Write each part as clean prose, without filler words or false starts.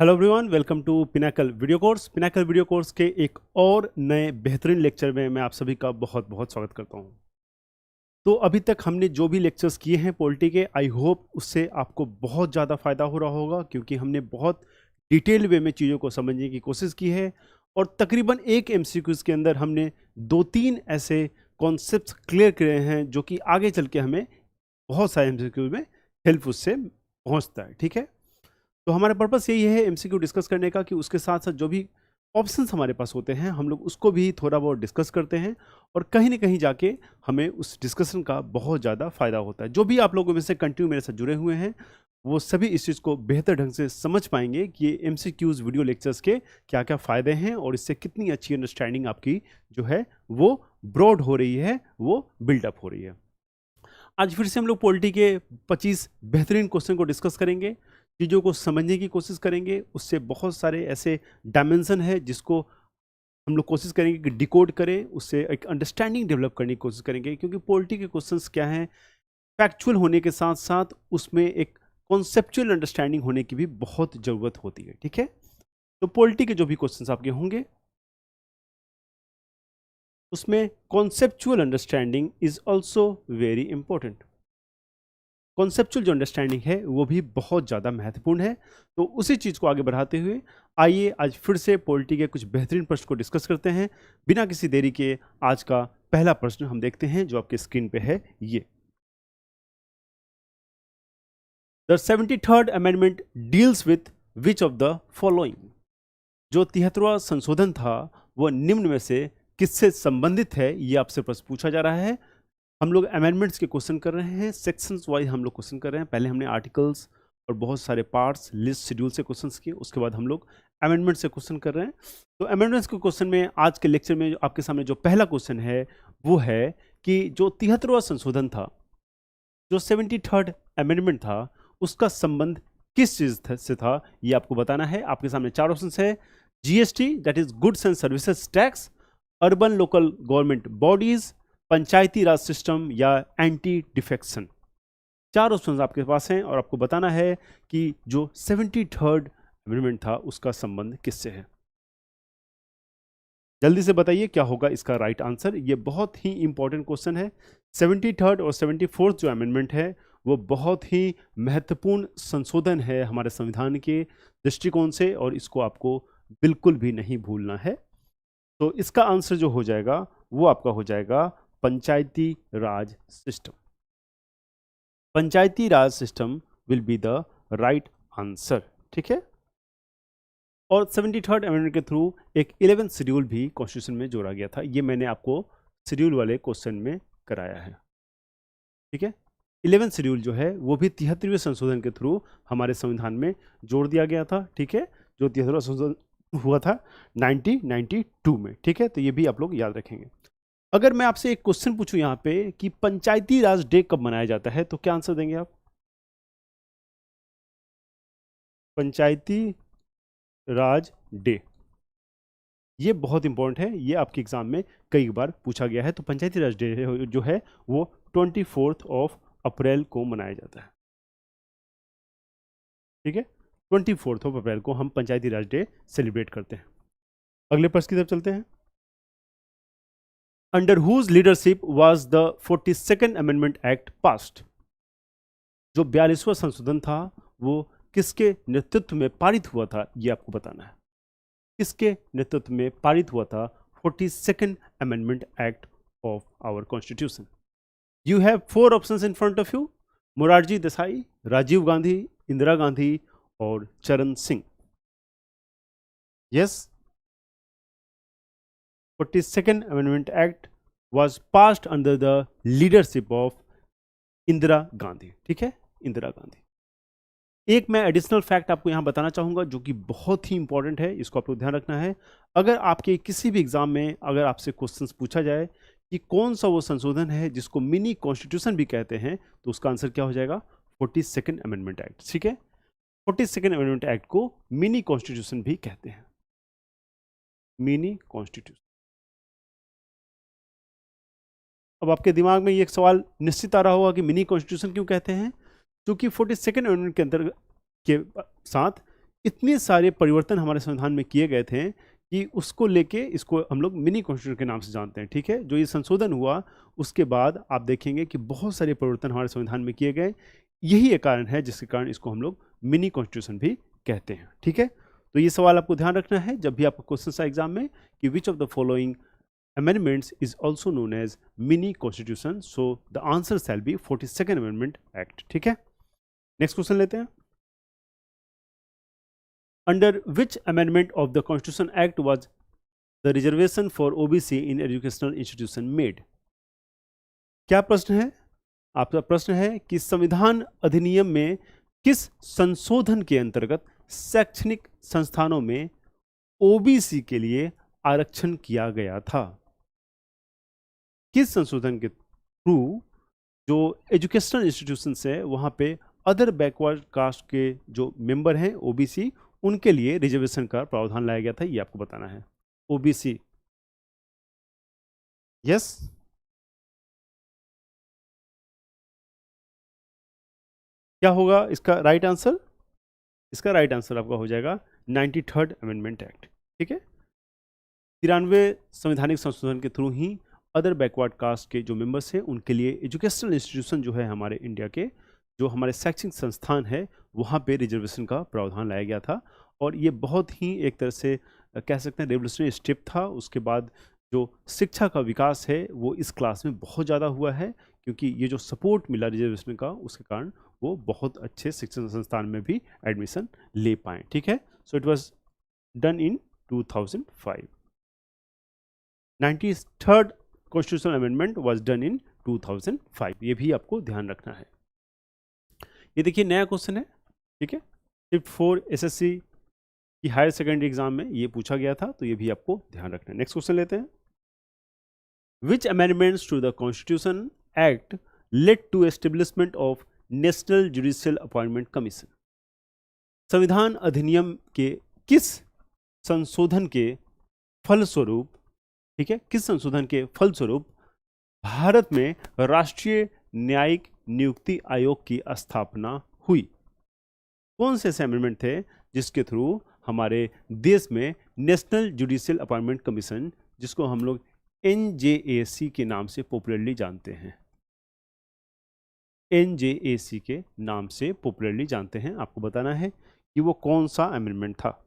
Hello everyone, welcome to Pinnacle video course. Pinnacle video course के एक और नए बेहतरीन लेक्चर में मैं आप सभी का बहुत बहुत स्वागत करता हूं। तो अभी तक हमने जो भी लेक्चर्स किए हैं पॉलिटी के, आई होप उससे आपको बहुत ज़्यादा फ़ायदा हो रहा होगा, क्योंकि हमने बहुत डिटेल वे में चीज़ों को समझने की कोशिश की है। और तकरीबन एक एमसीक्यूज़ के अंदर हमने 2-3 ऐसे कॉन्सेप्ट्स क्लियर किए हैं जो कि आगे चल के हमें बहुत सारे एमसीक्यूज़ में हेल्प उससे पहुँचता है। ठीक है, तो हमारा पर्पस यही है एमसीक्यू डिस्कस करने का कि उसके साथ साथ जो भी ऑप्शंस हमारे पास होते हैं हम लोग उसको भी थोड़ा बहुत डिस्कस करते हैं, और कहीं ना कहीं जाके हमें उस डिस्कशन का बहुत ज़्यादा फ़ायदा होता है। जो भी आप लोगों में से कंटिन्यू मेरे साथ जुड़े हुए हैं वो सभी इस चीज़ को बेहतर ढंग से समझ पाएंगे कि ये एमसीक्यूज़ वीडियो लेक्चर्स के क्या क्या फ़ायदे हैं और इससे कितनी अच्छी अंडरस्टैंडिंग आपकी जो है वो ब्रॉड हो रही है, वो बिल्डअप हो रही है। आज फिर से हम लोग पॉलिटी के 25 बेहतरीन क्वेश्चन को डिस्कस करेंगे, चीज़ों को समझने की कोशिश करेंगे। उससे बहुत सारे ऐसे डायमेंशन है जिसको हम लोग कोशिश करेंगे कि डिकोड करें, उससे एक अंडरस्टैंडिंग डेवलप करने की कोशिश करेंगे। क्योंकि पॉलिटी के क्वेश्चंस क्या हैं, फैक्चुअल होने के साथ साथ उसमें एक कॉन्सेप्चुअल अंडरस्टैंडिंग होने की भी बहुत ज़रूरत होती है। ठीक है, तो पॉलिटी के जो भी क्वेश्चंस आपके होंगे उसमें conceptual understanding is also very important. Conceptual जो अंडरस्टैंडिंग है वो भी बहुत ज़्यादा महत्वपूर्ण है। तो उसी चीज़ को आगे बढ़ाते हुए आइए आज फिर से पॉलिटी के कुछ बेहतरीन प्रश्न को डिस्कस करते हैं। बिना किसी देरी के आज का पहला प्रश्न हम देखते हैं जो आपके स्क्रीन पे है। ये the 73rd amendment deals with which of the following. जो 73वां संशोधन था वो निम्न में से किससे संबंधित है, ये आपसे प्रश्न पूछा जा रहा है। हम लोग अमेंडमेंट्स के क्वेश्चन कर रहे हैं, सेक्शंस वाइज हम लोग क्वेश्चन कर रहे हैं। पहले हमने आर्टिकल्स और बहुत सारे पार्ट्स, लिस्ट, शेड्यूल से क्वेश्चंस किए, उसके बाद हम लोग अमेंडमेंट से क्वेश्चन कर रहे हैं। तो अमेंडमेंट्स के क्वेश्चन में आज के लेक्चर में आपके सामने जो पहला क्वेश्चन है वो है कि जो 73वां संशोधन था, जो 73rd अमेंडमेंट था, उसका संबंध किस चीज से था, ये आपको बताना है। आपके सामने चार ऑप्शन है: GST, that is goods and services tax, urban local government bodies, Panchayati Raj system, या एंटी डिफेक्शन। चार ऑप्शंस आपके पास हैं और आपको बताना है कि जो 73rd अमेंडमेंट था उसका संबंध किससे है। जल्दी से बताइए क्या होगा इसका राइट आंसर। ये बहुत ही इंपॉर्टेंट क्वेश्चन है। 73rd और 74th जो अमेंडमेंट है वो बहुत ही महत्वपूर्ण संशोधन है हमारे संविधान के दृष्टिकोण से, और इसको आपको बिल्कुल भी नहीं भूलना है। तो इसका आंसर जो हो जाएगा वो आपका हो जाएगा Panchayati Raj system. Panchayati Raj system will be the right answer. ठीक है, और 73rd अमेंडमेंट के थ्रू एक 11th शेड्यूल भी कॉन्स्टिट्यूशन में जोड़ा गया था। ये मैंने आपको शेड्यूल वाले क्वेश्चन में कराया है। ठीक है, 11th शेड्यूल जो है वो भी 73वें संशोधन के थ्रू हमारे संविधान में जोड़ दिया गया था। ठीक है, जो 73वां संशोधन हुआ था 1992 में। ठीक है, तो ये भी आप लोग याद रखेंगे। अगर मैं आपसे एक क्वेश्चन पूछूं यहाँ पे कि पंचायती राज डे कब मनाया जाता है, तो क्या आंसर देंगे आप? पंचायती राज डे, ये बहुत इंपॉर्टेंट है, ये आपके एग्जाम में कई बार पूछा गया है। तो पंचायती राज डे जो है वो 24 अप्रैल को मनाया जाता है। ठीक है, 24 अप्रैल को हम पंचायती राज डे सेलिब्रेट करते हैं। अगले प्रश्न की तरफ चलते हैं। Under whose leadership was the 42nd amendment act passed. जो 42वां संशोधन था वो किसके नेतृत्व में पारित हुआ था, ये आपको बताना है। किसके नेतृत्व में पारित हुआ था 42nd amendment act of our constitution? You have four options in front of you: Morarji Desai, Rajiv Gandhi, Indira Gandhi और Charan Singh. Yes, 42nd amendment act was passed under the leadership of Indira Gandhi. ठीक है, इंदिरा गांधी। एक मैं एडिशनल फैक्ट आपको यहां बताना चाहूंगा जो कि बहुत ही इंपॉर्टेंट है, इसको आपको ध्यान रखना है। अगर आपके किसी भी एग्जाम में अगर आपसे क्वेश्चंस पूछा जाए कि कौन सा वो संशोधन है जिसको मिनी कॉन्स्टिट्यूशन भी कहते हैं, तो उसका आंसर क्या हो जाएगा? 42nd amendment act. ठीक है, 42nd अमेंडमेंट एक्ट को मिनी कॉन्स्टिट्यूशन भी कहते हैं, मिनी कॉन्स्टिट्यूशन। अब आपके दिमाग में ये एक सवाल निश्चित आ रहा होगा कि मिनी कॉन्स्टिट्यूशन क्यों कहते हैं? क्योंकि 42nd अमेंडमेंट के अंतर्गत के साथ इतने सारे परिवर्तन हमारे संविधान में किए गए थे कि उसको लेके इसको हम लोग मिनी कॉन्स्टिट्यूशन के नाम से जानते हैं। ठीक है, जो ये संशोधन हुआ उसके बाद आप देखेंगे कि बहुत सारे परिवर्तन हमारे संविधान में किए गए। यही एक कारण है जिसके कारण इसको हम लोग मिनी कॉन्स्टिट्यूशन भी कहते हैं। ठीक है, तो ये सवाल आपको ध्यान रखना है जब भी आपका क्वेश्चन एग्जाम में कि विच of the following amendments is also known as mini constitution, so the answer shall be 42nd amendment act। ठीक है, नेक्स्ट क्वेश्चन लेते हैं। Under which amendment of the Constitution Act was the reservation for OBC in educational institution made? क्या प्रश्न है आपका? प्रश्न है कि संविधान अधिनियम में किस संशोधन के अंतर्गत शैक्षणिक संस्थानों में ओबीसी के लिए आरक्षण किया गया था? किस संशोधन के थ्रू जो एजुकेशनल इंस्टीट्यूशन है वहां पे अदर बैकवर्ड कास्ट के जो मेंबर हैं ओबीसी, उनके लिए रिजर्वेशन का प्रावधान लाया गया था, ये आपको बताना है। ओबीसी, यस, क्या होगा इसका राइट आंसर? इसका राइट आंसर आपका हो जाएगा 93rd अमेंडमेंट एक्ट। ठीक है, 93वें संवैधानिक संशोधन के थ्रू ही अदर बैकवर्ड कास्ट के जो मेंबर्स हैं उनके लिए एजुकेशनल इंस्टीट्यूशन जो है हमारे इंडिया के, जो हमारे शैक्षणिक संस्थान है वहाँ पे रिजर्वेशन का प्रावधान लाया गया था। और ये बहुत ही एक तरह से कह सकते हैं रेवोल्यूशनरी स्टेप था। उसके बाद जो शिक्षा का विकास है वो इस क्लास में बहुत ज़्यादा हुआ है, क्योंकि ये जो सपोर्ट मिला रिजर्वेशन का उसके कारण वो बहुत अच्छे शिक्षण संस्थान में भी एडमिशन ले पाएँ। ठीक है, so it was done in 2005। 93rd constitutional amendment was done in 2005, ये भी आपको ध्यान रखना है। ये देखिए नया क्वेश्चन है। ठीक है, शिफ्ट 4 एसएससी की हायर सेकेंडरी एग्जाम में ये पूछा गया था, तो ये भी आपको ध्यान रखना है। नेक्स्ट क्वेश्चन लेते हैं। Which amendments to the constitution act led to establishment of national judicial appointment commission? संविधान अधिनियम के किस संशोधन के फलस्वरूप, ठीक है, किस संशोधन के फलस्वरूप भारत में राष्ट्रीय न्यायिक नियुक्ति आयोग की स्थापना हुई? कौन से ऐसे अमेंडमेंट थे जिसके थ्रू हमारे देश में नेशनल जुडिशियल अपॉइंटमेंट कमीशन, जिसको हम लोग एनजेएसी के नाम से पॉपुलरली जानते हैं, एनजेएसी के नाम से पॉपुलरली जानते हैं, आपको बताना है कि वो कौन सा अमेंडमेंट था।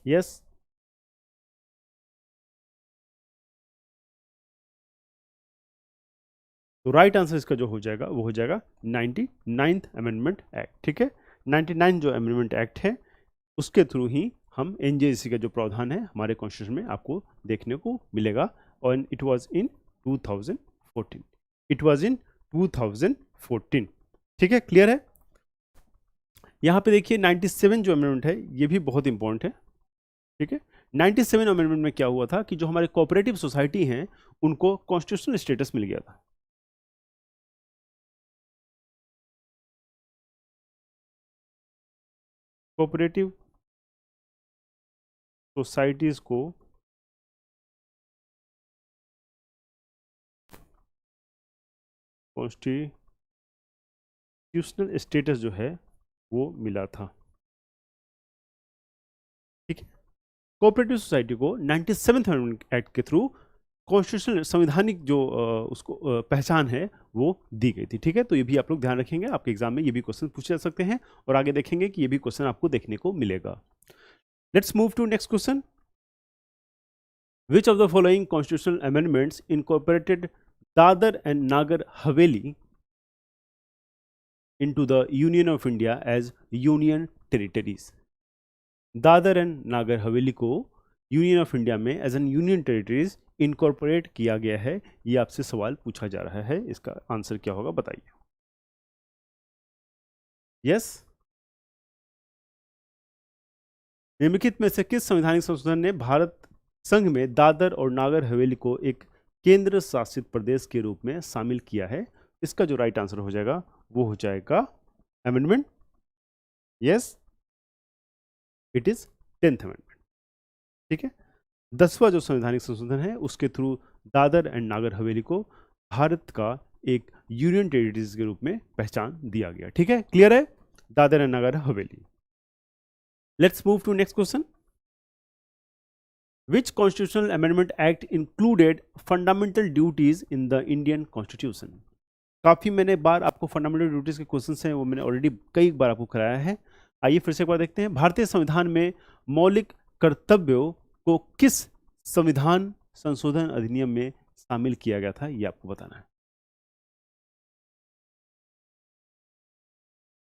यस, तो राइट आंसर इसका जो हो जाएगा वो हो जाएगा 99th अमेंडमेंट एक्ट। ठीक है, 99 जो अमेंडमेंट एक्ट है उसके थ्रू ही हम एनजेएसी का जो प्रावधान है हमारे कॉन्स्टिट्यूशन में आपको देखने को मिलेगा। और it was in 2014, it was in 2014। ठीक है, क्लियर है? यहाँ पे देखिए 97 जो अमेंडमेंट है ये भी बहुत इंपॉर्टेंट है। ठीक है, 97 अमेंडमेंट में क्या हुआ था कि जो हमारे कोऑपरेटिव सोसाइटी हैं उनको कॉन्स्टिट्यूशनल स्टेटस मिल गया था। कोऑपरेटिव सोसाइटीज को कॉन्स्टिट्यूशनल स्टेटस जो है वो मिला था। ठीक है, कोऑपरेटिव सोसाइटी को 97th अमेंडमेंट एक्ट के थ्रू कॉन्स्टिट्यूशनल संवैधानिक जो उसको पहचान है वो दी गई थी। ठीक है, तो ये भी आप लोग ध्यान रखेंगे, आपके एग्जाम में ये भी क्वेश्चन पूछे जा सकते हैं और आगे देखेंगे कि ये भी क्वेश्चन आपको देखने को मिलेगा। Let's move to next question. Which of the following constitutional amendments incorporated Dadra and Nagar Haveli into the Union of India as Union Territories? Dadra and Nagar Haveli को यूनियन ऑफ इंडिया में as an union territories incorporate किया गया है, ये आपसे सवाल पूछा जा रहा है। इसका आंसर क्या होगा बताइए। यस, निम्नलिखित में से किस संवैधानिक संशोधन ने भारत संघ में दादर और नागर हवेली को एक केंद्र शासित प्रदेश के रूप में शामिल किया है? इसका जो राइट आंसर हो जाएगा वो हो जाएगा amendment, yes, it is 10th amendment. ठीक है, 10वां जो संवैधानिक संशोधन है उसके थ्रू दादर एंड नागर हवेली को भारत का एक यूनियन टेरिटरीज के रूप में पहचान दिया गया। ठीक है, क्लियर है? Dadar and Nagar Haveli. Let's move to next question. Which constitutional amendment act included fundamental duties in the Indian Constitution? काफ़ी मैंने बार आपको फंडामेंटल ड्यूटीज के क्वेश्चंस हैं वो मैंने ऑलरेडी कई बार आपको कराया है। आइए फिर से एक बार देखते हैं। भारतीय संविधान में मौलिक कर्तव्यों को किस संविधान संशोधन अधिनियम में शामिल किया गया था, ये आपको बताना है।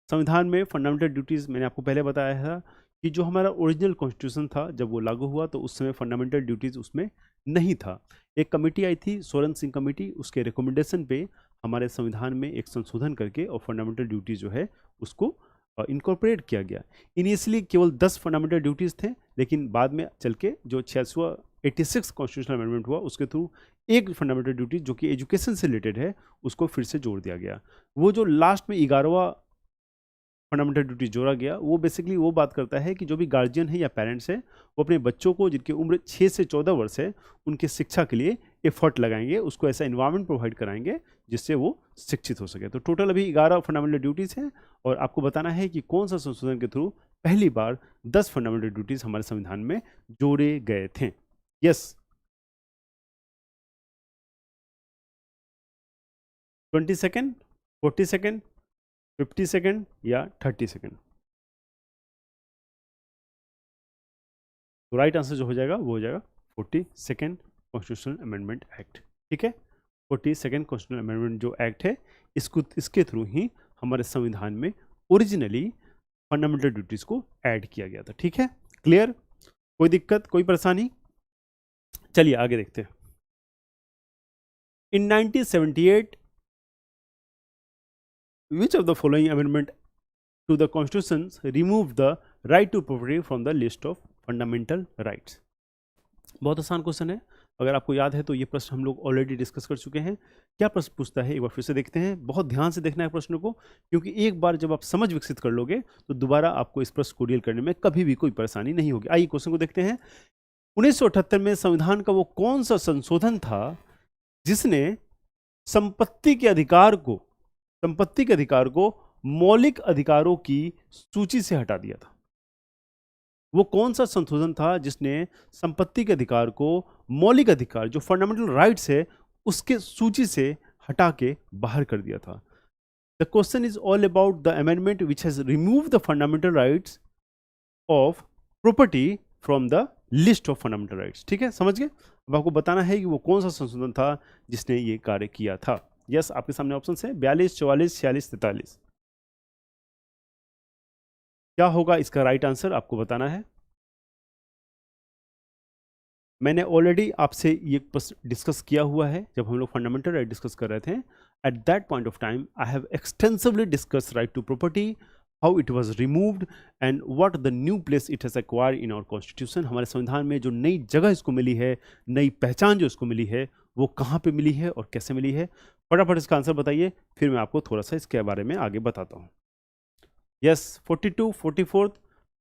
संविधान में फंडामेंटल ड्यूटीज मैंने आपको पहले बताया था कि जो हमारा ओरिजिनल कॉन्स्टिट्यूशन था जब वो लागू हुआ तो उस समय फंडामेंटल ड्यूटीज उसमें नहीं था। एक कमेटी आई थी, सोरेन सिंह कमेटी, उसके रिकमेंडेशन पे हमारे संविधान में एक संशोधन करके और फंडामेंटल ड्यूटीज जो है उसको इनकॉर्पोरेट किया गया। इनिशियली केवल 10 फंडामेंटल ड्यूटीज थे, लेकिन बाद में चल के जो 86 कॉन्स्टिट्यूशनल अमेंडमेंट हुआ उसके थ्रू एक फंडामेंटल ड्यूटी जो कि एजुकेशन से रिलेटेड है उसको फिर से जोड़ दिया गया। वो जो लास्ट में 11वां फंडामेंटल ड्यूटी जोड़ा गया वो बेसिकली वो बात करता है कि जो भी गार्जियन है या पेरेंट्स है वो अपने बच्चों को जिनकी उम्र 6 से 14 वर्ष है उनके शिक्षा के लिए एफर्ट लगाएंगे, उसको ऐसा इन्वायरमेंट प्रोवाइड कराएंगे जिससे वो शिक्षित हो सके। तो टोटल अभी 11 फंडामेंटल ड्यूटीज़ हैं और आपको बताना है कि कौन सा संशोधन के थ्रू पहली बार 10 फंडामेंटल ड्यूटीज़ हमारे संविधान में जोड़े गए थे। यस, 20 सेकेंड, 40 सेकेंड, 50 सेकेंड या 30 सेकेंड। तो राइट आंसर जो हो जाएगा वो हो जाएगा 42nd कॉन्स्टिट्यूशनल अमेंडमेंट एक्ट। ठीक है, 42nd कॉन्स्टिट्यूशनल अमेंडमेंट जो एक्ट है इसके थ्रू ही हमारे संविधान में ओरिजिनली फंडामेंटल ड्यूटीज को ऐड किया गया था। ठीक है, क्लियर? कोई दिक्कत, कोई परेशानी? चलिए आगे देखते हैं। इन 1978 which of the following amendment to the constitution removed the right to property from the list of fundamental rights? बहुत आसान क्वेश्चन है, अगर आपको याद है तो ये प्रश्न हम लोग ऑलरेडी डिस्कस कर चुके हैं। क्या प्रश्न पूछता है एक बार फिर से देखते हैं। बहुत ध्यान से देखना है प्रश्न को, क्योंकि एक बार जब आप समझ विकसित कर लोगे तो दोबारा आपको इस प्रश्न को डील करने में कभी भी कोई परेशानी नहीं होगी। आइए क्वेश्चन को देखते हैं। 1978 में संविधान का वो कौन सा संशोधन था जिसने संपत्ति के अधिकार को मौलिक अधिकारों की सूची से हटा दिया था? वो कौन सा संशोधन था जिसने संपत्ति के अधिकार को मौलिक अधिकार जो फंडामेंटल राइट्स है उसके सूची से हटा के बाहर कर दिया था? The question is all about the amendment which has removed the fundamental rights of property from the list of fundamental rights. ठीक है, समझ गए? अब आपको बताना है कि वो कौन सा संशोधन था जिसने ये कार्य किया था। यस, आपके सामने ऑप्शन है 42, 44, 46, 43। क्या होगा इसका राइट आंसर, आपको बताना है। मैंने ऑलरेडी आपसे ये डिस्कस किया हुआ है जब हम लोग फंडामेंटल राइट डिस्कस कर रहे थे। At that point of time I have extensively discuss right to property, how it was removed and what the new place it has acquired in our constitution. हमारे संविधान में जो नई जगह इसको मिली है, नई पहचान जो इसको मिली है, वो कहाँ पे मिली है और कैसे मिली है। फटाफट इसका आंसर बताइए, फिर मैं आपको थोड़ा सा इसके बारे में आगे बताता हूँ। यस, 42, 44,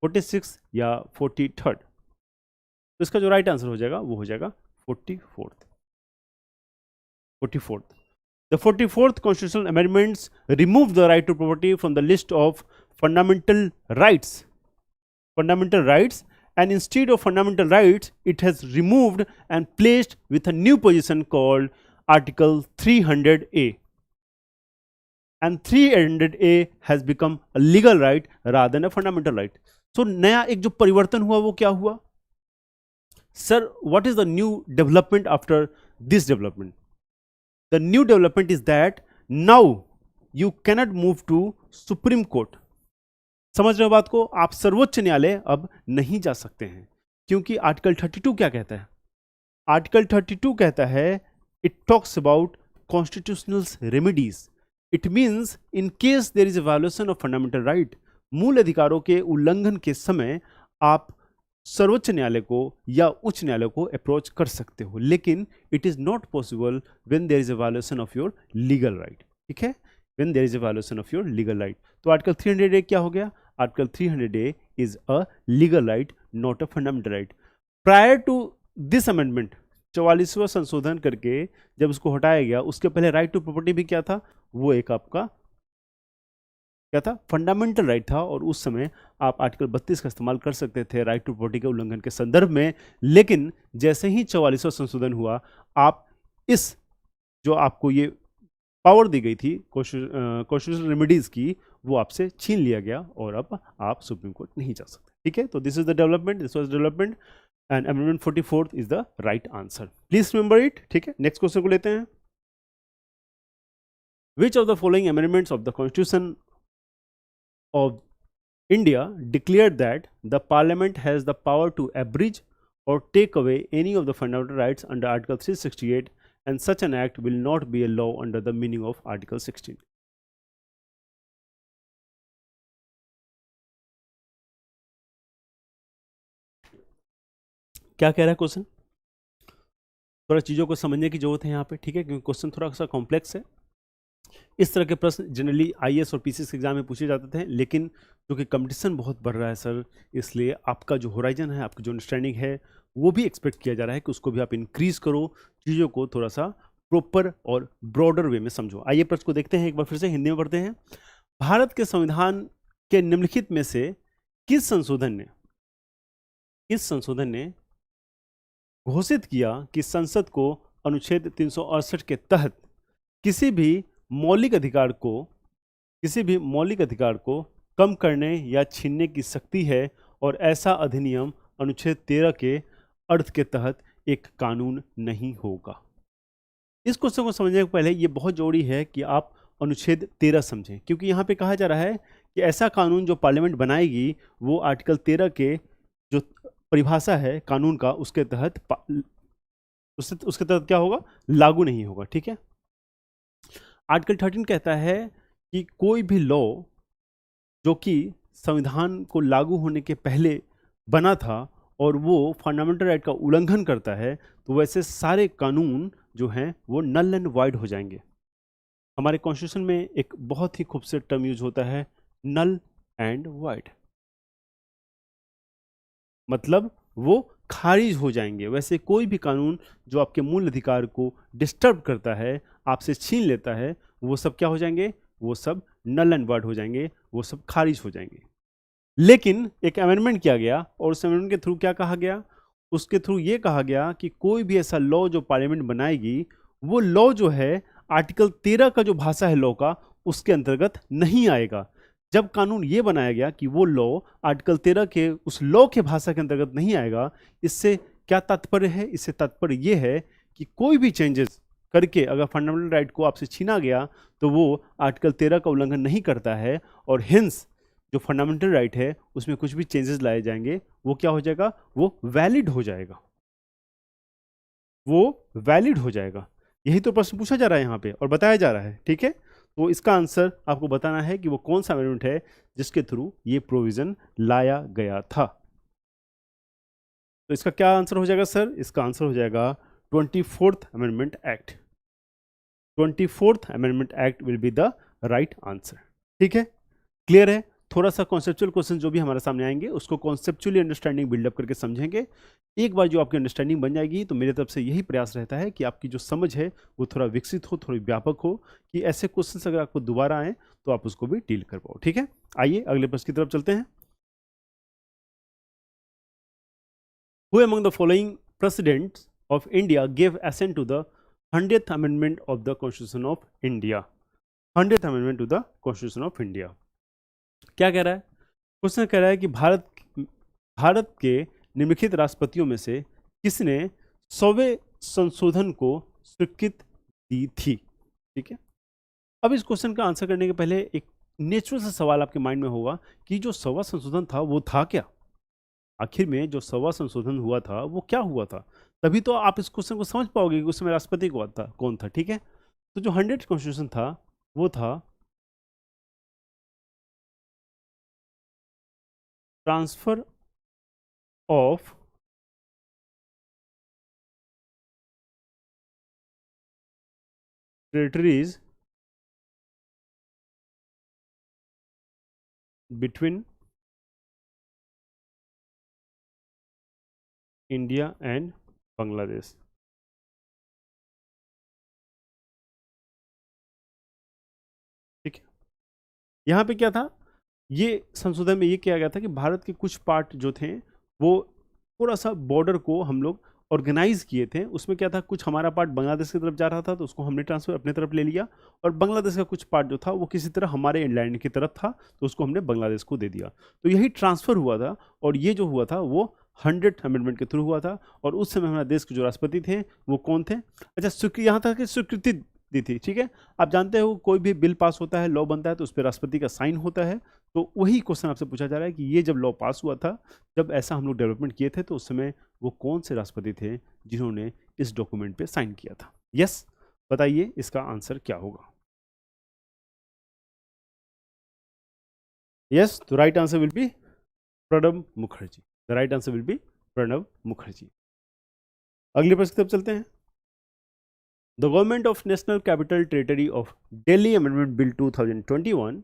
46 या 43rd? तो इसका जो राइट आंसर हो जाएगा वो हो जाएगा 44th। The 44th constitutional amendments removed the right to property from the list of fundamental rights, and instead of fundamental rights, it has removed and placed with a new position called Article 300A. And 300A has become a legal right rather than a fundamental right. So नया एक जो परिवर्तन हुआ वो क्या हुआ? Sir, what is the new development after this development? The new development is that now you cannot move to Supreme Court. समझ रहे हो बात को? आप सर्वोच्च न्यायालय अब नहीं जा सकते हैं, क्योंकि आर्टिकल 32 क्या कहता है? आर्टिकल 32 कहता है it talks about constitutional remedies. It means in case there is a violation of fundamental right, मूल अधिकारों के उल्लंघन के समय आप सर्वोच्च न्यायालय को या उच्च न्यायालय को अप्रोच कर सकते हो, लेकिन it is not possible when there is a violation of your legal right. ठीक है, when there is a violation of your legal right. तो आर्टिकल 300A क्या हो गया? Article 300A is a legal right, not a fundamental right. Prior to this amendment, 44वां संशोधन करके जब उसको हटाया गया, उसके पहले राइट टू प्रॉपर्टी भी क्या था, वो एक आपका क्या था, फंडामेंटल राइट था। और उस समय आप आर्टिकल 32 का इस्तेमाल कर सकते थे राइट टू प्रॉपर्टी के उल्लंघन के संदर्भ में। लेकिन जैसे ही 44वां संशोधन हुआ, आप इस जो आपको ये पावर दी गई थी कॉन्स्टिट्यूशनल रेमेडीज की, वो आपसे छीन लिया गया और अब आप सुप्रीम कोर्ट नहीं जा सकते। ठीक है, तो this is the development, this was development and amendment 44 is the right answer, please remember it. ठीक है, नेक्स्ट क्वेश्चन को लेते हैं। विच of the following amendments of the constitution of India declared that the Parliament has the power to abridge or take away any of the fundamental rights under Article 368, and such an act will not be a law under the meaning of Article 16. क्या कह रहा है question? थोड़ा चीज़ों को समझने की जरूरत है यहाँ पे, ठीक है, क्योंकि क्वेश्चन थोड़ा सा कॉम्प्लेक्स है। इस तरह के प्रश्न जनरली आईएएस और पीसीएस एग्जाम में पूछे जाते थे, लेकिन क्योंकि कंपटीशन बहुत बढ़ रहा है सर, इसलिए आपका जो होराइजन है, आपकी जो अंडरस्टैंडिंग है, वो भी एक्सपेक्ट किया जा रहा है कि उसको भी आप इंक्रीज करो, चीज़ों को थोड़ा सा प्रॉपर और ब्रॉडर वे में समझो। आइए प्रश्न को देखते हैं, एक बार फिर से हिंदी में पढ़ते हैं। भारत के संविधान के निम्नलिखित में से किस संशोधन ने घोषित किया कि संसद को अनुच्छेद 368 के तहत किसी भी मौलिक अधिकार को कम करने या छीनने की शक्ति है, और ऐसा अधिनियम अनुच्छेद 13 के अर्थ के तहत एक कानून नहीं होगा? इस क्वेश्चन को समझने से पहले ये बहुत जरूरी है कि आप अनुच्छेद 13 समझें, क्योंकि यहाँ पे कहा जा रहा है कि ऐसा कानून जो पार्लियामेंट बनाएगी वो आर्टिकल 13 के जो परिभाषा है कानून का, उसके तहत क्या होगा, लागू नहीं होगा। ठीक है, आर्टिकल 13 कहता है कि कोई भी लॉ जो कि संविधान को लागू होने के पहले बना था और वो फंडामेंटल राइट का उल्लंघन करता है, तो वैसे सारे कानून जो हैं वो नल एंड वाइड हो जाएंगे। हमारे कॉन्स्टिट्यूशन में एक बहुत ही खूबसूरत टर्म यूज होता है, नल एंड वाइड, मतलब वो खारिज हो जाएंगे। वैसे कोई भी कानून जो आपके मूल अधिकार को डिस्टर्ब करता है, आपसे छीन लेता है, वो सब क्या हो जाएंगे, वो सब नल एंड वाइड हो जाएंगे, वो सब खारिज हो जाएंगे। लेकिन एक अमेंडमेंट किया गया, और उस अमेंडमेंट के थ्रू क्या कहा गया, उसके थ्रू ये कहा गया कि कोई भी ऐसा लॉ जो पार्लियामेंट बनाएगी, वो लॉ जो है आर्टिकल 13 का जो भाषा है लॉ का, उसके अंतर्गत नहीं आएगा। जब कानून ये बनाया गया कि वो लॉ आर्टिकल 13 के उस लॉ के भाषा के अंतर्गत नहीं आएगा, इससे क्या तात्पर्य है? इससे तात्पर्य ये है कि कोई भी चेंजेस करके अगर फंडामेंटल राइट को आपसे छीना गया, तो वो आर्टिकल 13 का उल्लंघन नहीं करता है, और हिंस जो फंडामेंटल राइट है उसमें कुछ भी चेंजेस लाए जाएंगे, वो क्या हो जाएगा, वो वैलिड हो जाएगा, यही तो प्रश्न पूछा जा रहा है यहाँ पे और बताया जा रहा है। ठीक है, तो इसका आंसर आपको बताना है कि वो कौन सा अमेंडमेंट है जिसके थ्रू ये प्रोविजन लाया गया था। तो इसका क्या आंसर हो जाएगा सर? इसका आंसर हो जाएगा 24th amendment act. 24th amendment act will be the right answer. ठीक है, क्लियर है? थोड़ा सा कॉन्सेप्चुअल क्वेश्चन जो भी हमारे सामने आएंगे उसको कॉन्सेप्चुअली अंडरस्टैंडिंग बिल्डअप करके समझेंगे। एक बार जो आपकी अंडरस्टैंडिंग बन जाएगी, तो मेरी तरफ से यही प्रयास रहता है कि आपकी जो समझ है वो थोड़ा विकसित हो, थोड़ी व्यापक हो, कि ऐसे क्वेश्चंस अगर आपको दोबारा आए तो आप उसको भी डील कर पाओ। ठीक है, आइए अगले प्रश्न की तरफ चलते हैं। Who among the following presidents of India gave assent to the 100th amendment of the Constitution of India? 100th amendment to the Constitution of India क्या कह रहा है? क्वेश्चन कह रहा है कि भारत के निम्नलिखित राष्ट्रपतियों में से किसने 100वें संशोधन को स्वीकृति दी थी? ठीक है, अब इस क्वेश्चन का आंसर करने के पहले एक नेचुरल सा सवाल आपके माइंड में होगा कि जो 100वां संशोधन था वो था क्या? आखिर में जो 100वां संशोधन हुआ था वो क्या हुआ था? तभी तो आप इस क्वेश्चन को समझ पाओगे कि उस समय राष्ट्रपति कौन था। ठीक है, तो जो 100th कॉन्स्टिट्यूशन था वो था transfer of territories between India and Bangladesh. यहाँ पे क्या था, ये संशोधन में ये किया गया था कि भारत के कुछ पार्ट जो थे वो थोड़ा सा बॉर्डर को हम लोग ऑर्गेनाइज किए थे। उसमें क्या था, कुछ हमारा पार्ट बांग्लादेश की तरफ जा रहा था तो उसको हमने ट्रांसफर अपने तरफ ले लिया, और बांग्लादेश का कुछ पार्ट जो था वो किसी तरह हमारे इंग्लैंड की तरफ था तो उसको हमने बांग्लादेश को दे दिया। तो यही ट्रांसफर हुआ था, और ये जो हुआ था वो 100th अमेंडमेंट के थ्रू हुआ था। और उस समय हमारे देश के जो राष्ट्रपति थे वो कौन थे, अच्छा स्वीकृति, यहाँ तक कि स्वीकृति दी थी, ठीक है। आप जानते हो कोई भी बिल पास होता है, लॉ बनता है तो उस पर राष्ट्रपति का साइन होता है। तो वही क्वेश्चन आपसे पूछा जा रहा है कि ये जब लॉ पास हुआ था, जब ऐसा हम लोग डेवलपमेंट किए थे तो उस समय वो कौन से राष्ट्रपति थे जिन्होंने इस डॉक्यूमेंट पे साइन किया था। यस, बताइए इसका आंसर क्या होगा। Yes, the right answer will be Pranab Mukherjee. The right answer will be Pranab Mukherjee. अगले प्रश्न की तरफ चलते हैं। The government of national capital territory of Delhi amendment bill 2021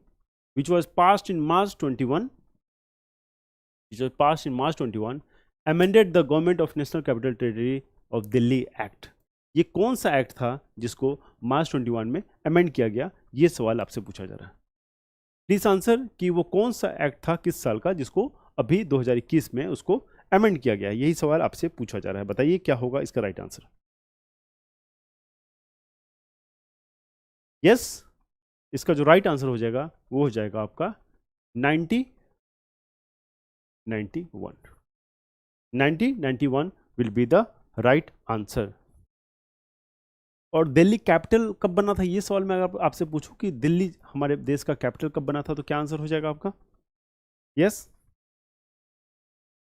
which was passed in March 21, amended the Government of National Capital Territory of Delhi Act। ये कौन सा act था जिसको मार्च 21 में अमेंड किया गया, ये सवाल आपसे पूछा जा रहा है। प्लीज आंसर कि वो कौन सा एक्ट था किस साल का जिसको अभी 2021 में उसको अमेंड किया गया, यही सवाल आपसे पूछा जा रहा है। बताइए क्या होगा इसका राइट आंसर। यस, इसका जो राइट आंसर हो जाएगा वो हो जाएगा आपका 1991 will be the right answer. और दिल्ली कैपिटल कब बना था, ये सवाल मैं अगर आपसे पूछूं कि दिल्ली हमारे देश का कैपिटल कब बना था तो क्या आंसर हो जाएगा आपका। यस,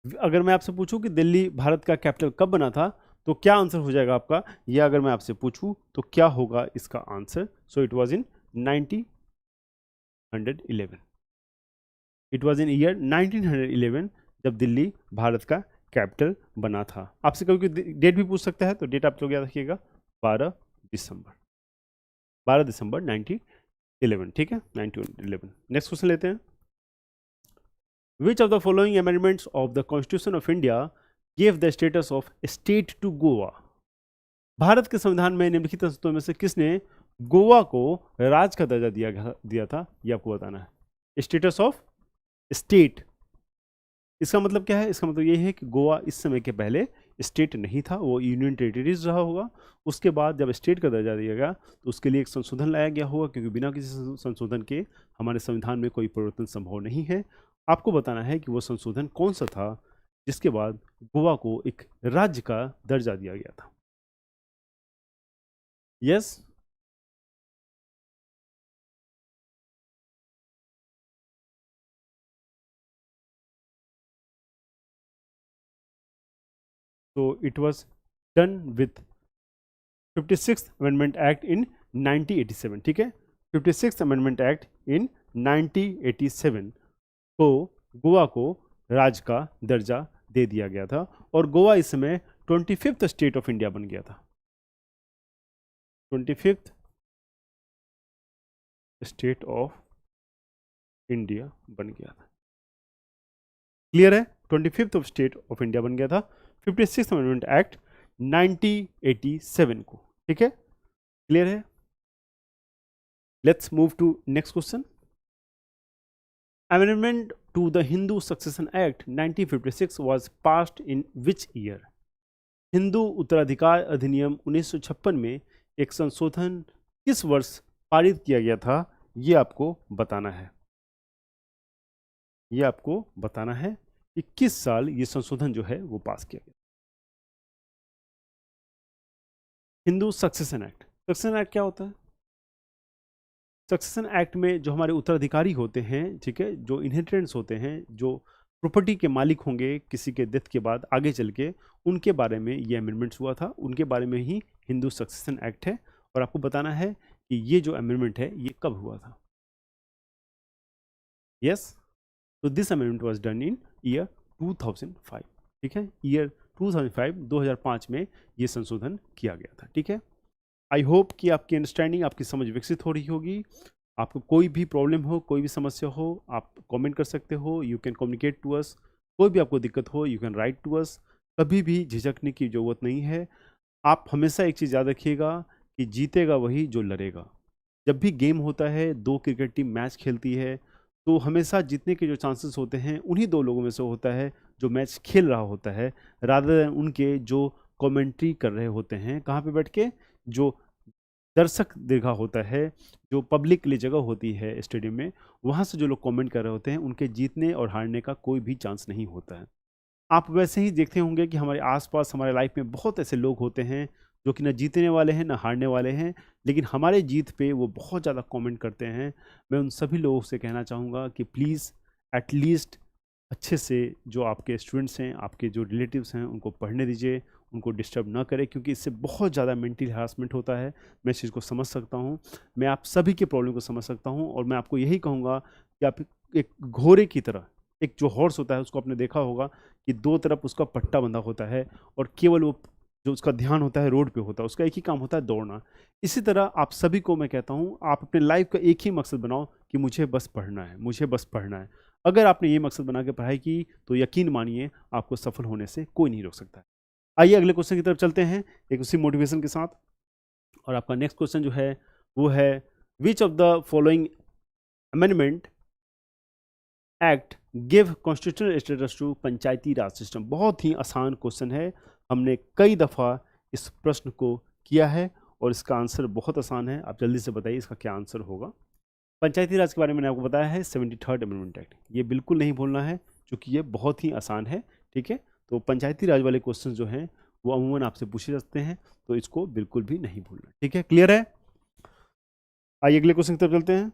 अगर मैं आपसे पूछूं कि दिल्ली भारत का कैपिटल कब बना था तो क्या आंसर हो जाएगा आपका, या अगर मैं आपसे पूछूं तो क्या होगा इसका answer. So it was in 1911। It was in year 1911 जब दिल्ली भारत का कैपिटल बना था। आपसे कभी कोई डेट भी पूछ सकता है तो डेट आप लोग याद रखिएगा 12 दिसंबर 1911, ठीक है 1911। नेक्स्ट क्वेश्चन लेते हैं। Which of the following amendments of the Constitution of India gave the status of state to Goa? Bharat के संविधान में निम्नलिखित संस्थाओं में से किसने गोवा को राज्य का दर्जा दिया था, ये आपको बताना है। स्टेटस ऑफ स्टेट, इसका मतलब क्या है, इसका मतलब ये है कि गोवा इस समय के पहले स्टेट नहीं था, वो यूनियन टेरिटरीज रहा होगा। उसके बाद जब स्टेट का दर्जा दिया गया तो उसके लिए एक संशोधन लाया गया होगा, क्योंकि बिना किसी संशोधन के हमारे संविधान में कोई परिवर्तन संभव नहीं है। आपको बताना है कि वो संशोधन कौन सा था जिसके बाद गोवा को एक राज्य का दर्जा दिया गया था। यस, तो it was done with 56th amendment act in 1987, ठीक है 56th अमेंडमेंट एक्ट इन 1987 को गोवा को राज्य का दर्जा दे दिया गया था, और गोवा इस समय 25th स्टेट ऑफ इंडिया बन गया था। 25th स्टेट ऑफ इंडिया बन गया था। क्लियर है, 25th of state of India बन गया था 56th अमेंडमेंट एक्ट 1987 को, ठीक है क्लियर है। Let's move to next question. Amendment to the Hindu Succession Act 1956 was passed in which year? Hindu उत्तराधिकार अधिनियम 1956 में एक संशोधन किस वर्ष पारित किया गया था, ये आपको बताना है। ये आपको बताना है कि किस साल ये संशोधन जो है वो पास किया गया। Hindu succession act, succession act क्या होता है? सक्सेशन एक्ट में जो हमारे उत्तराधिकारी होते हैं, ठीक है, जो इनहेरिटेंस होते हैं, जो प्रॉपर्टी के मालिक होंगे किसी के डेथ के बाद आगे चल के, उनके बारे में ये अमेंडमेंट्स हुआ था, उनके बारे में ही हिंदू सक्सेशन एक्ट है। और आपको बताना है कि ये जो अमेंडमेंट है ये कब हुआ था। यस, तो this amendment was done in year 2005, ठीक है ईयर 2005 में ये संशोधन किया गया था, ठीक है। आई होप कि आपकी अंडरस्टैंडिंग, आपकी समझ विकसित हो रही होगी। आपको कोई भी प्रॉब्लम हो, कोई भी समस्या हो, आप कमेंट कर सकते हो, you can communicate to us. कोई भी आपको दिक्कत हो, you can write to us. कभी भी झिझकने की ज़रूरत नहीं है। आप हमेशा एक चीज़ याद रखिएगा कि जीतेगा वही जो लड़ेगा। जब भी गेम होता है, दो क्रिकेट टीम मैच खेलती है, तो हमेशा जीतने के जो चांसेस होते हैं उन्हीं दो लोगों में से होता है जो मैच खेल रहा होता है, रादर देन उनके जो कमेंट्री कर रहे होते हैं, कहाँ पे बैठ के, जो दर्शक दीर्घा होता है, जो पब्लिक के लिए जगह होती है स्टेडियम में, वहाँ से जो लोग कमेंट कर रहे होते हैं उनके जीतने और हारने का कोई भी चांस नहीं होता है। आप वैसे ही देखते होंगे कि हमारे आसपास हमारे लाइफ में बहुत ऐसे लोग होते हैं जो कि ना जीतने वाले हैं ना हारने वाले हैं, लेकिन हमारे जीत पे वो बहुत ज़्यादा कमेंट करते हैं। मैं उन सभी लोगों से कहना चाहूँगा कि प्लीज़ एटलीस्ट अच्छे से जो आपके स्टूडेंट्स हैं, आपके जो रिलेटिव्स हैं, उनको पढ़ने दीजिए, उनको डिस्टर्ब ना करें, क्योंकि इससे बहुत ज़्यादा मेंटल हरासमेंट होता है। मैं इस चीज़ को समझ सकता हूँ, मैं आप सभी के प्रॉब्लम को समझ सकता हूँ, और मैं आपको यही कहूँगा कि आप एक घोड़े की तरह, एक जो हॉर्स होता है उसको आपने देखा होगा कि दो तरफ उसका पट्टा बंधा होता है और केवल वो जो उसका ध्यान होता है रोड पे होता है, उसका एक ही काम होता है दौड़ना। इसी तरह आप सभी को मैं कहता हूँ, आप अपने लाइफ का एक ही मकसद बनाओ कि मुझे बस पढ़ना है, मुझे बस पढ़ना है। अगर आपने ये मकसद बना के पढ़ाई की तो यकीन मानिए आपको सफल होने से कोई नहीं रोक सकता है। आइए अगले क्वेश्चन की तरफ चलते हैं एक उसी मोटिवेशन के साथ। और आपका नेक्स्ट क्वेश्चन जो है वो है, which of the following amendment act give constitutional status to Panchayati Raj system. बहुत ही आसान क्वेश्चन है, हमने कई दफ़ा इस प्रश्न को किया है और इसका आंसर बहुत आसान है। आप जल्दी से बताइए इसका क्या आंसर होगा। पंचायती राज के बारे में मैंने आपको बताया है 73rd अमेंडमेंट एक्ट, ये बिल्कुल नहीं भूलना है क्योंकि ये बहुत ही आसान है। ठीक है, तो पंचायती राज वाले क्वेश्चन जो हैं वो अमूमन आपसे पूछे जाते हैं, तो इसको बिल्कुल भी नहीं भूलना। ठीक है, क्लियर है। आइए अगले क्वेश्चन की तरफ चलते हैं।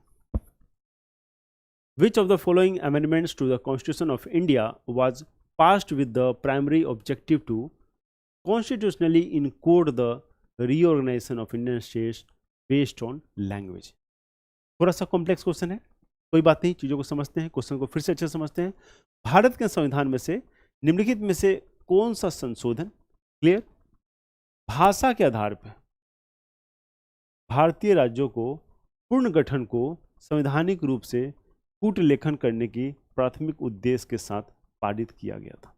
Which of the following amendments to the Constitution of India was passed with the primary objective to constitutionally encode the reorganization of Indian states based on language? थोड़ा सा कॉम्प्लेक्स क्वेश्चन है, कोई बात नहीं, चीज़ों को समझते हैं, क्वेश्चन को फिर से अच्छे से समझते हैं। भारत के संविधान में से निम्नलिखित में से कौन सा संशोधन, क्लियर, भाषा के आधार पर भारतीय राज्यों को पूर्ण गठन को संवैधानिक रूप से कूट लेखन करने की प्राथमिक उद्देश्य के साथ पारित किया गया था?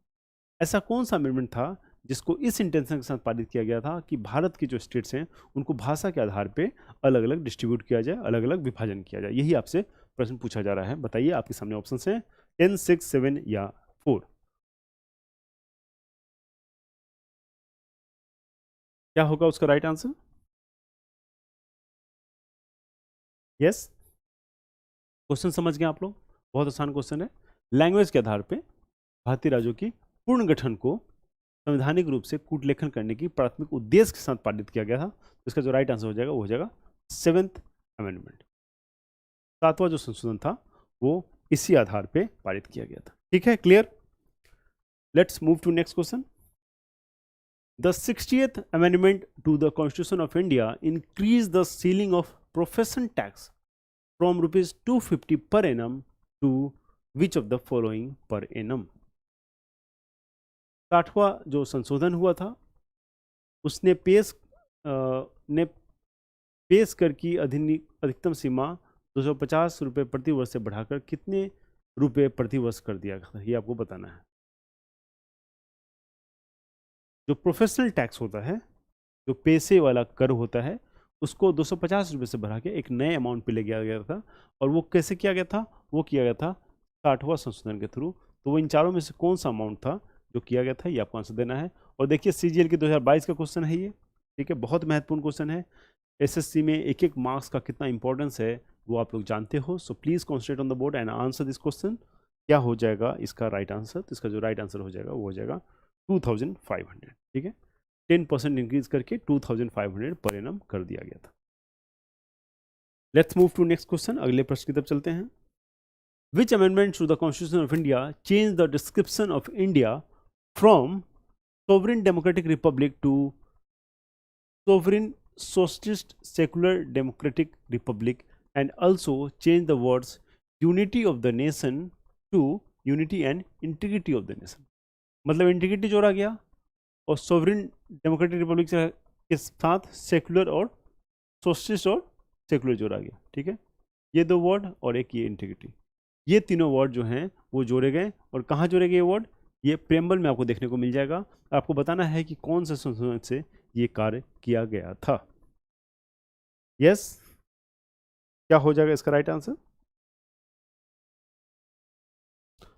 ऐसा कौन सा अमेंडमेंट था जिसको इस इंटेंशन के साथ पारित किया गया था कि भारत के जो स्टेट्स हैं उनको भाषा के आधार पे अलग अलग डिस्ट्रीब्यूट किया जाए, अलग अलग विभाजन किया जाए? यही आपसे प्रश्न पूछा जा रहा है। बताइए, आपके सामने ऑप्शन हैं 10, 6, 7 या 4। क्या होगा उसका राइट आंसर? यस, क्वेश्चन समझ गए आप लोग? बहुत आसान क्वेश्चन है। लैंग्वेज के आधार पे भारतीय राज्यों की पूर्ण गठन को संवैधानिक रूप से कूटलेखन करने की प्राथमिक उद्देश्य के साथ पारित किया गया था। तो इसका जो राइट आंसर हो जाएगा वो हो जाएगा 7th अमेंडमेंट। 7वां जो संशोधन था वो इसी आधार पे पारित किया गया था। ठीक है, clear. Let's move to next question. The 60th amendment to the constitution of India increase the ceiling of profession tax from ₹250 per annum to which of the following per annum? 60वां जो संशोधन हुआ था उसने पेश कर की अधिकतम सीमा ₹250 प्रति वर्ष से बढ़ाकर कितने रुपए प्रति वर्ष कर दिया गया, ये आपको बताना है। जो प्रोफेशनल टैक्स होता है, जो पेशे वाला कर होता है, उसको ₹250 से बढ़ा के एक नए अमाउंट पे ले गया गया था। और वो कैसे किया गया था? वो किया गया था 60वां संशोधन के थ्रू। तो वो इन चारों में से कौन सा अमाउंट था जो किया गया था, ये आपको आंसर देना है। और देखिए CGL के 2022 का क्वेश्चन है ये। ठीक है, बहुत महत्वपूर्ण क्वेश्चन है। SSC में एक एक मार्क्स का कितना इंपॉर्टेंस है वो आप लोग जानते हो। So please concentrate on the board and answer this question. क्या हो जाएगा इसका राइट आंसर? तो इसका जो राइट आंसर हो जाएगा वो हो जाएगा 2500। ठीक है, 10% इंक्रीज करके 2500 पर एनम कर दिया गया था। Let's move to next question, अगले प्रश्न की तरफ चलते हैं। Which amendment to the constitution of India change the description of India from sovereign democratic republic to sovereign socialist secular democratic republic and also change the words unity of the nation to unity and integrity of the nation? मतलब integrity जोड़ा गया और sovereign democratic Republic के साथ secular और socialist और secular जोड़ा गया। ठीक है, ये दो वर्ड और एक ये इंटीग्रिटी, ये तीनों वर्ड जो हैं वो जोड़े गए। और कहाँ जोड़े गए ये वर्ड? ये प्रेम्बल में आपको देखने को मिल जाएगा। आपको बताना है कि कौन से संशोधन से ये कार्य किया गया था। यस, क्या हो जाएगा इसका राइट आंसर?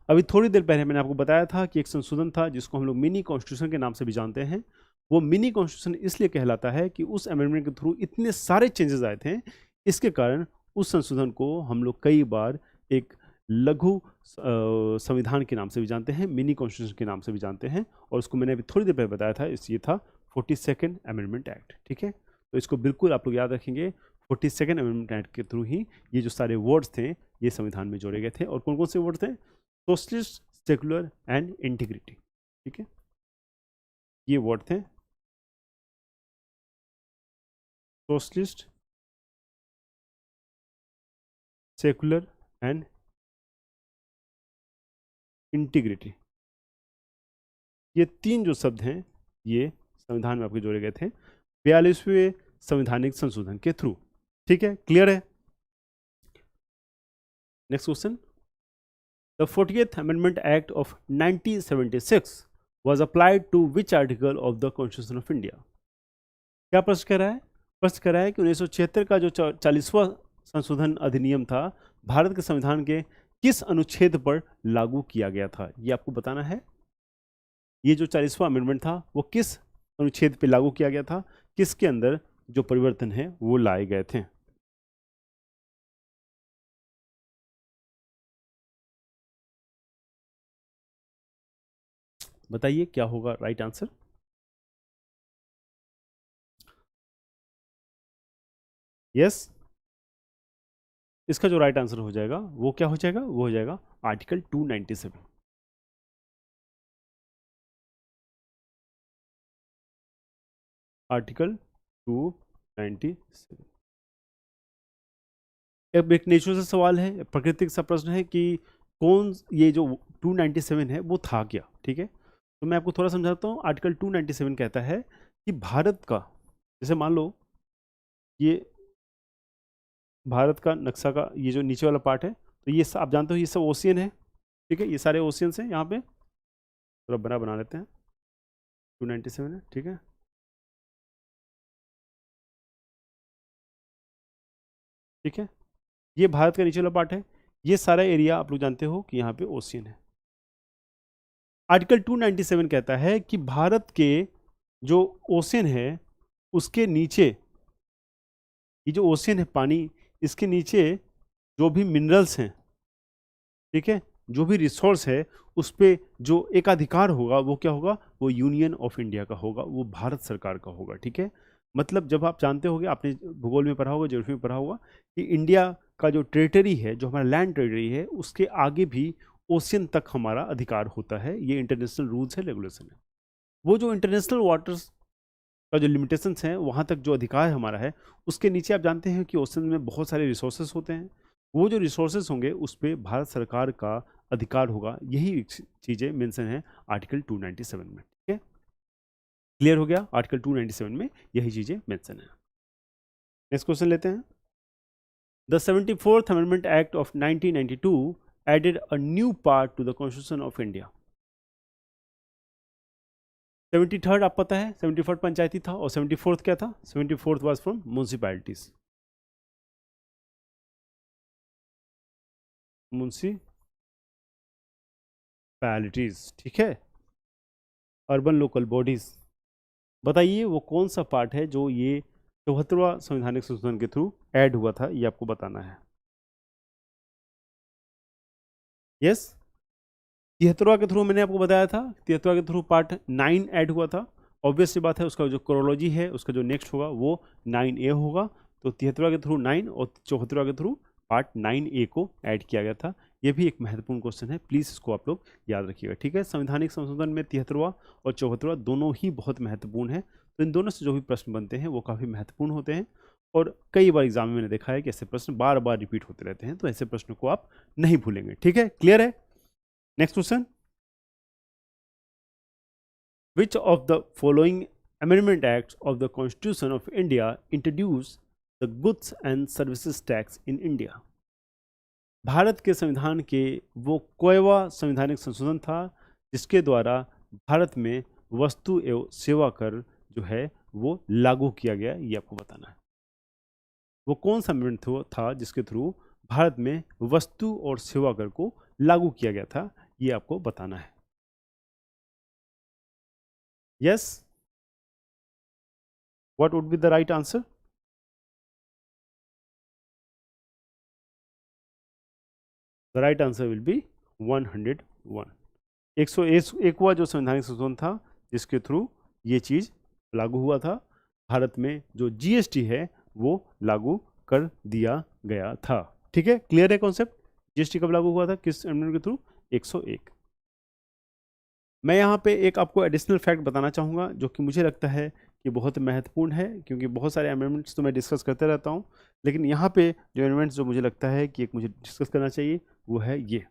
अभी थोड़ी देर पहले मैंने आपको बताया था कि एक संशोधन था जिसको हम लोग मिनी कॉन्स्टिट्यूशन के नाम से भी जानते हैं। वो मिनी कॉन्स्टिट्यूशन इसलिए कहलाता है कि उस अमेंडमेंट के थ्रू इतने सारे चेंजेस आए थे, इसके कारण उस संशोधन को हम लोग कई बार एक लघु संविधान के नाम से भी जानते हैं, मिनी कॉन्स्टिट्यूशन के नाम से भी जानते हैं। और उसको मैंने अभी थोड़ी देर पहले बताया था, ये था 42nd अमेंडमेंट एक्ट। ठीक है, तो इसको बिल्कुल आप लोग याद रखेंगे। 42nd अमेंडमेंट एक्ट के थ्रू ही ये जो सारे वर्ड्स थे ये संविधान में जोड़े गए थे। और कौन कौन से वर्ड थे? Socialist, secular and integrity. ठीक है, ये वर्ड थे, सोशलिस्ट, सेकुलर एंड इंटीग्रिटी। ये तीन जो शब्द हैं ये संविधान में आपके जोड़े गए थे 42वें संवैधानिक संशोधन के थ्रू। ठीक है, क्लियर है? Next question, the 40th amendment act of 1976 was applied to which article of the Constitution of India? क्या प्रश्न कह रहा है? प्रश्न कह रहा है कि 1976 का जो 40वां संशोधन अधिनियम था भारत के संविधान के किस अनुच्छेद पर लागू किया गया था, ये आपको बताना है। ये जो 40वां अमेंडमेंट था वो किस अनुच्छेद पे लागू किया गया था, किसके अंदर जो परिवर्तन है वो लाए गए थे। बताइए क्या होगा राइट आंसर? यस, इसका जो राइट आंसर हो जाएगा वो क्या हो जाएगा? वो हो जाएगा आर्टिकल 297। आर्टिकल 297। अब एक नेचुरल सा सवाल है, प्राकृतिक सा प्रश्न है कि कौन ये जो 297 है वो था क्या। ठीक है, तो मैं आपको थोड़ा समझाता हूँ। आर्टिकल 297 कहता है कि भारत का, जैसे मान लो ये भारत का नक्शा का ये जो नीचे वाला पार्ट है, तो ये आप जानते हो ये सब ओशियन है। ठीक है, ये सारे ओशियंस हैं यहाँ पे, थोड़ा बड़ा बना लेते हैं। 297 है, ठीक है। ठीक है, ये भारत का नीचे वाला पार्ट है, ये सारा एरिया आप लोग जानते हो कि यहाँ पे ओशियन है। आर्टिकल 297 कहता है कि भारत के जो ओशियन है उसके नीचे, ये जो ओशियन है पानी, इसके नीचे जो भी मिनरल्स हैं, ठीक है, जो भी रिसोर्स है उस पे जो एकाधिकार होगा वो क्या होगा? वो यूनियन ऑफ इंडिया का होगा, वो भारत सरकार का होगा। ठीक है, मतलब जब आप जानते होगे, आपने भूगोल में पढ़ा होगा, ज्योग्राफी में पढ़ा होगा कि इंडिया का जो टेरिटरी है, जो हमारा लैंड टेरिटरी है, उसके आगे भी ओशियन तक हमारा अधिकार होता है। ये इंटरनेशनल रूल्स है, रेगुलेशन है। वो जो इंटरनेशनल वाटर्स का जो लिमिटेशंस हैं, वहाँ तक जो अधिकार हमारा है, उसके नीचे आप जानते हैं कि ओशन में बहुत सारे रिसोर्सेज होते हैं। वो जो रिसोर्सेज होंगे उस पर भारत सरकार का अधिकार होगा। यही चीज़ें मेंशन है आर्टिकल 297 में। ठीक है, क्लियर हो गया? आर्टिकल 297 में यही चीज़ें मेंशन है। नेक्स्ट क्वेश्चन लेते हैं। The 74th amendment act of 1992 added a new part to the constitution of India. 73rd आप पता है, 74th पंचायती था, और 74th क्या था? 74th was from municipalities, municipalities. ठीक है, अर्बन लोकल बॉडीज। बताइए वो कौन सा पार्ट है जो ये 74वां संवैधानिक संशोधन के थ्रू ऐड हुआ था, ये आपको बताना है। यस, 73वां के थ्रू मैंने आपको बताया था, 73वां के थ्रू पार्ट 9 ऐड हुआ था। ऑब्वियस सी बात है, उसका जो क्रोलॉजी है, उसका जो नेक्स्ट होगा वो 9A होगा। तो 73वां के थ्रू 9 और 74वां के थ्रू पार्ट 9A को ऐड किया गया था। ये भी एक महत्वपूर्ण क्वेश्चन है, प्लीज़ इसको आप लोग याद रखिएगा। ठीक है, संवैधानिक संशोधन में 73वां और 74वां दोनों ही बहुत महत्वपूर्ण है। तो इन दोनों से जो भी प्रश्न बनते हैं वो काफ़ी महत्वपूर्ण होते हैं, और कई बार एग्जाम में मैंने देखा है कि ऐसे प्रश्न बार बार रिपीट होते रहते हैं, तो ऐसे प्रश्नों को आप नहीं भूलेंगे। ठीक है, क्लियर है? Next question, which of the following amendment acts of the Constitution of India introduced the goods and services tax in India? Bharat के संविधान के वो कोयवा संवैधानिक संशोधन था जिसके द्वारा भारत में वस्तु एवं सेवा कर जो है वो लागू किया गया, ये आपको बताना है। वो कौन सा अमेंडमेंट था जिसके थ्रू भारत में वस्तु और सेवा कर को लागू किया गया था, ये आपको बताना है। Yes, what would be the right answer? The right answer will be 101। 101वां जो संवैधानिक संशोधन था जिसके थ्रू ये चीज लागू हुआ था, भारत में जो जीएसटी है वो लागू कर दिया गया था। ठीक है, क्लियर है कॉन्सेप्ट? जीएसटी कब लागू हुआ था, किस अमेंडमेंट के थ्रू? 101। मैं यहाँ पे एक आपको एडिशनल फैक्ट बताना चाहूँगा जो कि मुझे लगता है कि बहुत महत्वपूर्ण है, क्योंकि बहुत सारे अमेंडमेंट्स तो मैं डिस्कस करते रहता हूँ, लेकिन यहाँ पे जो अमेंडमेंट्स जो मुझे लगता है कि एक मुझे डिस्कस करना चाहिए वो है ये।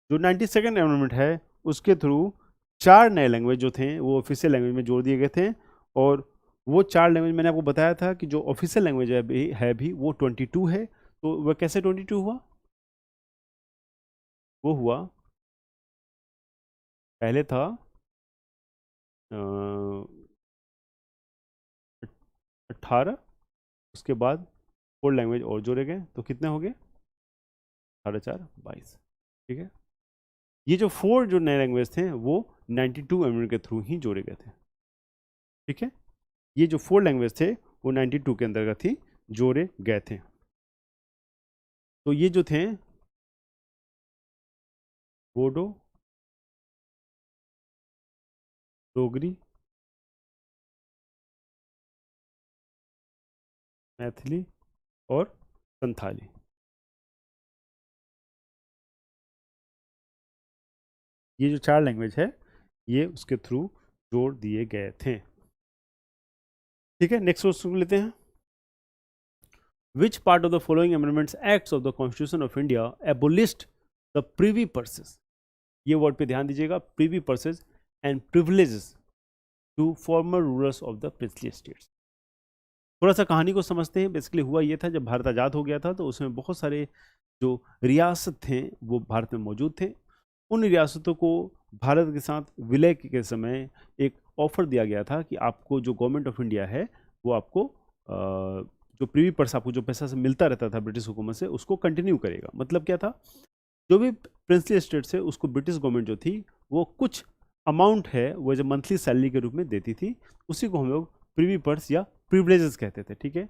जो 92nd अमेंडमेंट है उसके थ्रू 4 नए लैंग्वेज जो थे वो ऑफिशियल लैंग्वेज में जोड़ दिए गए थे, और वो 4 लैंग्वेज मैंने आपको बताया था कि जो ऑफिशियल लैंग्वेज है भी वो 22 है। तो वह कैसे 22 हुआ? वो हुआ, पहले था 18, उसके बाद 4 लैंग्वेज और जोड़े गए, तो कितने हो गए? 18×4 = 22। ठीक है, ये जो 4 जो नए लैंग्वेज थे वो 92 अमेंडमेंट के थ्रू ही जोड़े गए थे। ठीक है, ये जो 4 लैंग्वेज थे वो 92 के अंतर्गत ही जोड़े गए थे। तो ये जो थे बोडो, डोगरी, मैथिली और संथाली। ये जो 4 लैंग्वेज है ये उसके थ्रू जोड़ दिए गए थे। ठीक है, नेक्स्ट क्वेश्चन लेते हैं। Which part of the following amendments acts of the Constitution of India abolished the privy purses? ये वर्ड पे ध्यान दीजिएगा, privy purses and privileges to former rulers of the princely states। थोड़ा सा कहानी को समझते हैं। बेसिकली हुआ ये था, जब भारत आज़ाद हो गया था तो उसमें बहुत सारे जो रियासत थे वो भारत में मौजूद थे। उन रियासतों को भारत के साथ विलय के समय एक ऑफर दिया गया था कि आपको जो गवर्नमेंट ऑफ इंडिया है वो आपको जो प्रीवी पर्स आपको जो पैसा से मिलता रहता था ब्रिटिश हुकूमत से उसको कंटिन्यू करेगा। मतलब क्या था, जो भी प्रिंसली स्टेट है उसको ब्रिटिश गवर्नमेंट जो थी वो कुछ अमाउंट है वो जो मंथली सैलरी के रूप में देती थी, उसी को हम लोग प्रीवी पर्स या प्रिविलेजेस कहते थे। ठीक है,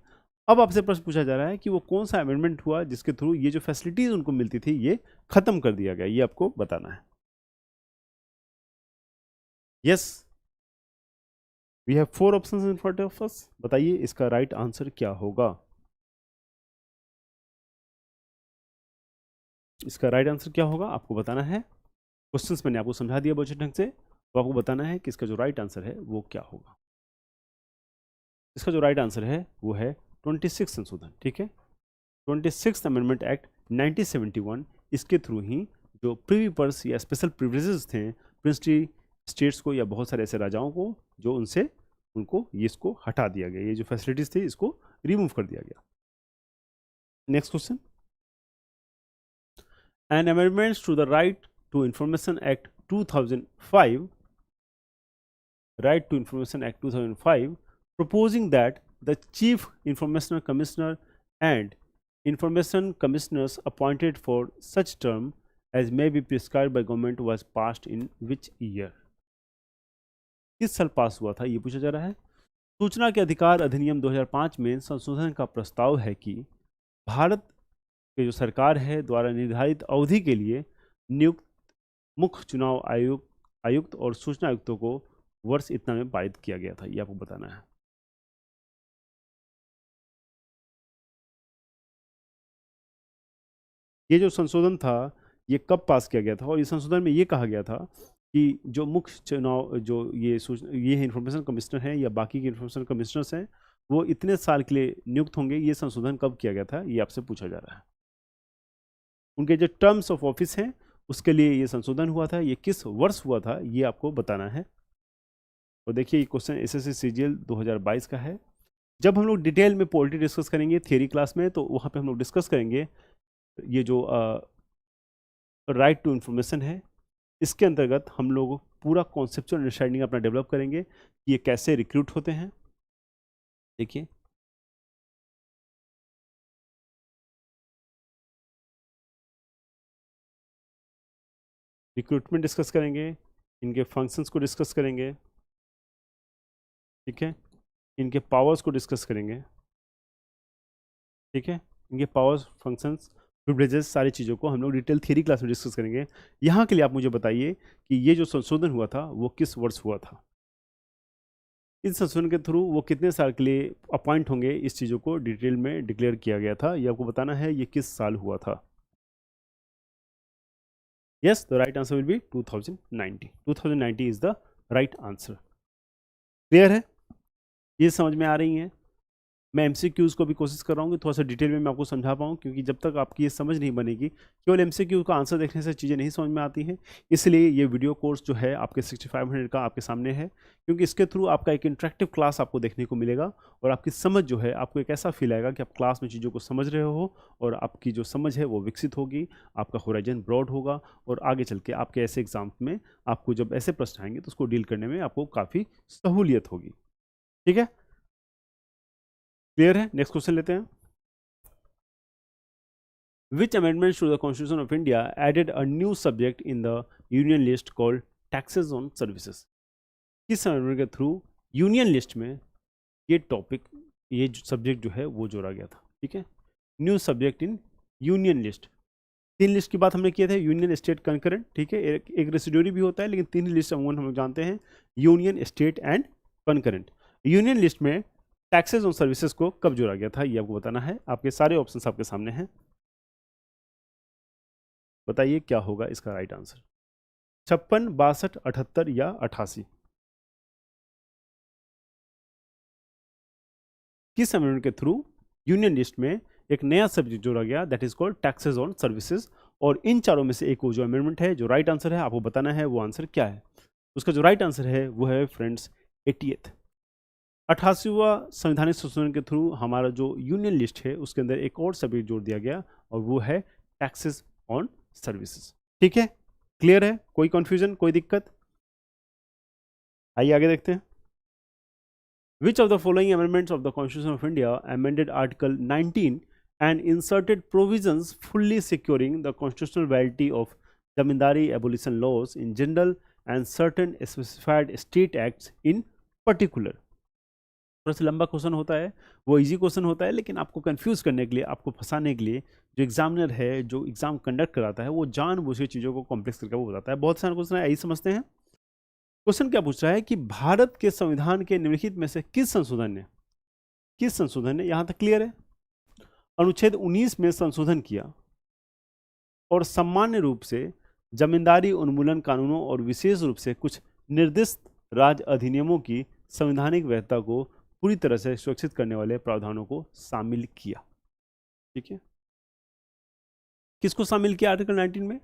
अब आपसे प्रश्न पूछा जा रहा है कि वो कौन सा अमेंडमेंट हुआ जिसके थ्रू ये जो फैसिलिटीज उनको मिलती थी ये खत्म कर दिया गया, ये आपको बताना है। Yes, we have 4 options in front of us. बताइए इसका राइट आंसर क्या होगा? इसका राइट आंसर क्या होगा आपको बताना है। क्वेश्चंस मैंने आपको समझा दिया बहुत ढंग से, तो आपको बताना है कि इसका जो राइट आंसर है वो क्या होगा। इसका जो राइट आंसर है वो है 26 संशोधन। ठीक है, 26 अमेंडमेंट एक्ट 1971, इसके थ्रू ही जो प्रीवी पर्स या स्पेशल प्रिविलेजेस थे प्रिंसली स्टेट्स को या बहुत सारे ऐसे राजाओं को, जो उनसे उनको ये इसको हटा दिया गया, ये जो फैसिलिटीज थी इसको रिमूव कर दिया गया। Next question, an amendments to the right to information act 2005, right to information act 2005 proposing that the chief information commissioner and information commissioners appointed for such term as may be prescribed by government was passed in which year? किस साल पास हुआ था ये पूछा जा रहा है। सूचना के अधिकार अधिनियम 2005 में संशोधन का प्रस्ताव है कि भारत के जो सरकार है द्वारा निर्धारित अवधि के लिए नियुक्त मुख्य चुनाव आयुक्त और सूचना आयुक्तों को वर्ष इतना में पारित किया गया था, ये आपको बताना है। ये जो संशोधन था ये कब पास किया गया था, और इस संशोधन में ये कहा गया था कि जो मुख्य चुनाव जो ये इंफॉर्मेशन कमिश्नर हैं या बाकी के इंफॉर्मेशन कमिश्नर्स हैं वो इतने साल के लिए नियुक्त होंगे। ये संशोधन कब किया गया था ये आपसे पूछा जा रहा है। उनके जो टर्म्स ऑफ ऑफिस हैं उसके लिए ये संशोधन हुआ था, ये किस वर्ष हुआ था ये आपको बताना है। और देखिए ये क्वेश्चन SSC CGL 2022 का है। जब हम लोग डिटेल में पॉलिटी डिस्कस करेंगे थियरी क्लास में तो वहाँ पे हम लोग डिस्कस करेंगे ये जो राइट टू इंफॉर्मेशन है, इसके अंतर्गत हम लोग पूरा कॉन्सेप्चुअल अंडरस्टैंडिंग अपना डेवलप करेंगे कि ये कैसे रिक्रूट होते हैं, देखिए, रिक्रूटमेंट डिस्कस करेंगे, इनके फंक्शंस को डिस्कस करेंगे, ठीक है, इनके पावर्स को डिस्कस करेंगे, ठीक है, इनके पावर्स, फंक्शंस, प्रिविलेजेस, सारी चीज़ों को हम लोग डिटेल थ्योरी क्लास में डिस्कस करेंगे। यहाँ के लिए आप मुझे बताइए कि ये जो संशोधन हुआ था वो किस वर्ष हुआ था, इस संशोधन के थ्रू वो कितने साल के लिए अपॉइंट होंगे, इस चीज़ों को डिटेल में डिक्लेयर किया गया था। ये आपको बताना है ये किस साल हुआ था। Yes, the right answer will be 2090। 2090 is the right answer. Clear है, ये समझ में आ रही है। मैं एमसीक्यूज़ को भी कोशिश कर रहा हूँ कि थोड़ा सा डिटेल में मैं आपको समझा पाऊँ, क्योंकि जब तक आपकी ये समझ नहीं बनेगी, केवल एमसीक्यू का आंसर देखने से चीज़ें नहीं समझ में आती हैं। इसलिए ये वीडियो कोर्स जो है आपके 6500 का आपके सामने है, क्योंकि इसके थ्रू आपका एक इंटरेक्टिव क्लास आपको देखने को मिलेगा और आपकी समझ जो है, आपको एक ऐसा फील आएगा कि आप क्लास में चीज़ों को समझ रहे हो और आपकी जो समझ है वो विकसित होगी, आपका होराइजन ब्रॉड होगा और आगे चल के आपके ऐसे एग्जाम में आपको जब ऐसे प्रश्न आएंगे तो उसको डील करने में आपको काफ़ी सहूलियत होगी। ठीक है, क्लियर है। नेक्स्ट क्वेश्चन लेते हैं। Which amendments to the Constitution of India added a new subject in the Union list called taxes on services? किस अमेंडमेंट के थ्रू यूनियन लिस्ट में ये टॉपिक, ये सब्जेक्ट जो है वो जोड़ा गया था? ठीक है, new subject in union list. तीन लिस्ट की बात हमने किया था, यूनियन, स्टेट, कंकरेंट। ठीक है, एक रेसिड्यूरी भी होता है, लेकिन तीन लिस्ट अमूमन हम लोग जानते हैं, union, state and concurrent. Union list में टैक्सेस ऑन सर्विसेज को कब जोड़ा गया था, ये आपको बताना है। आपके सारे ऑप्शंस आपके सामने हैं, बताइए क्या होगा इसका राइट आंसर। 56, 62, 78 या 88? किस अमेंडमेंट के थ्रू यूनियन लिस्ट में एक नया सब्जेक्ट जोड़ा गया, that is called taxes on services? और इन चारों में से एक वो जो अमेंडमेंट है, जो राइट आंसर है, आपको बताना है वो आंसर क्या है। उसका जो राइट आंसर है वो है फ्रेंड्स 88th। 88वां संवैधानिक संशोधन के थ्रू हमारा जो यूनियन लिस्ट है उसके अंदर एक और सब्जेक्ट जोड़ दिया गया और वो है टैक्सेस ऑन सर्विसेज। ठीक है, क्लियर है, कोई कंफ्यूजन, कोई दिक्कत? आइए आगे देखते हैं। Which of the following amendments of the Constitution of India amended Article 19 and inserted provisions fully securing the constitutional validity of zamindari abolition laws in general and certain specified state acts in particular? थोड़ा सा लंबा question होता है, वो easy question होता है, लेकिन आपको कंफ्यूज करने के लिए, आपको फंसाने के लिए जो एग्जामिनर है, जो एग्जाम कंडक्ट कराता है, वो जानबूझ के चीज़ों को कॉम्प्लेक्स करके वो बताता है। बहुत सारे क्वेश्चन है, यही समझते हैं। क्वेश्चन क्या पूछ रहा है कि भारत के संविधान के निम्नलिखित में से किस संशोधन ने, यहां तक क्लियर है, अनुच्छेद 19 में संशोधन किया और सामान्य रूप से जमींदारी उन्मूलन कानूनों और विशेष रूप से कुछ निर्दिष्ट राज्य अधिनियमों की संवैधानिक वैधता को पूरी तरह से सुरक्षित करने वाले प्रावधानों को शामिल किया? ठीक है, किसको शामिल किया आर्टिकल 19 में?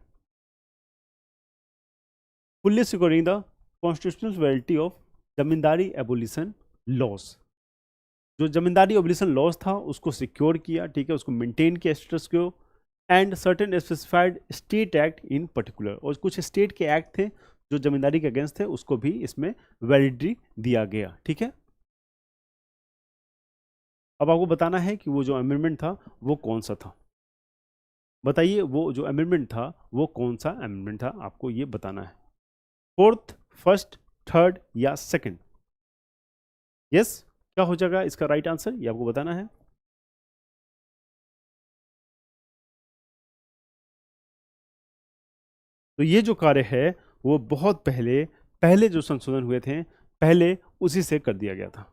Fully securing the constitutional validity of zamindari abolition loss. जो जमींदारी एबोलिशन लॉस था उसको सिक्योर किया, ठीक है, उसको मेंटेन किया स्टेटस को, and certain specified state act in particular, और कुछ स्टेट के एक्ट थे जो जमींदारी के अगेंस्ट थे, उसको भी इसमें वैलिडिटी दिया गया। ठीक है, अब आपको बताना है कि वो जो अमेंडमेंट था वो कौन सा था। बताइए, वो जो अमेंडमेंट था वो कौन सा अमेंडमेंट था, आपको ये बताना है। फोर्थ, फर्स्ट, थर्ड या सेकंड? यस, क्या हो जाएगा इसका राइट आंसर, ये आपको बताना है। तो ये जो कार्य है वो बहुत पहले जो संशोधन हुए थे, पहले उसी से कर दिया गया था।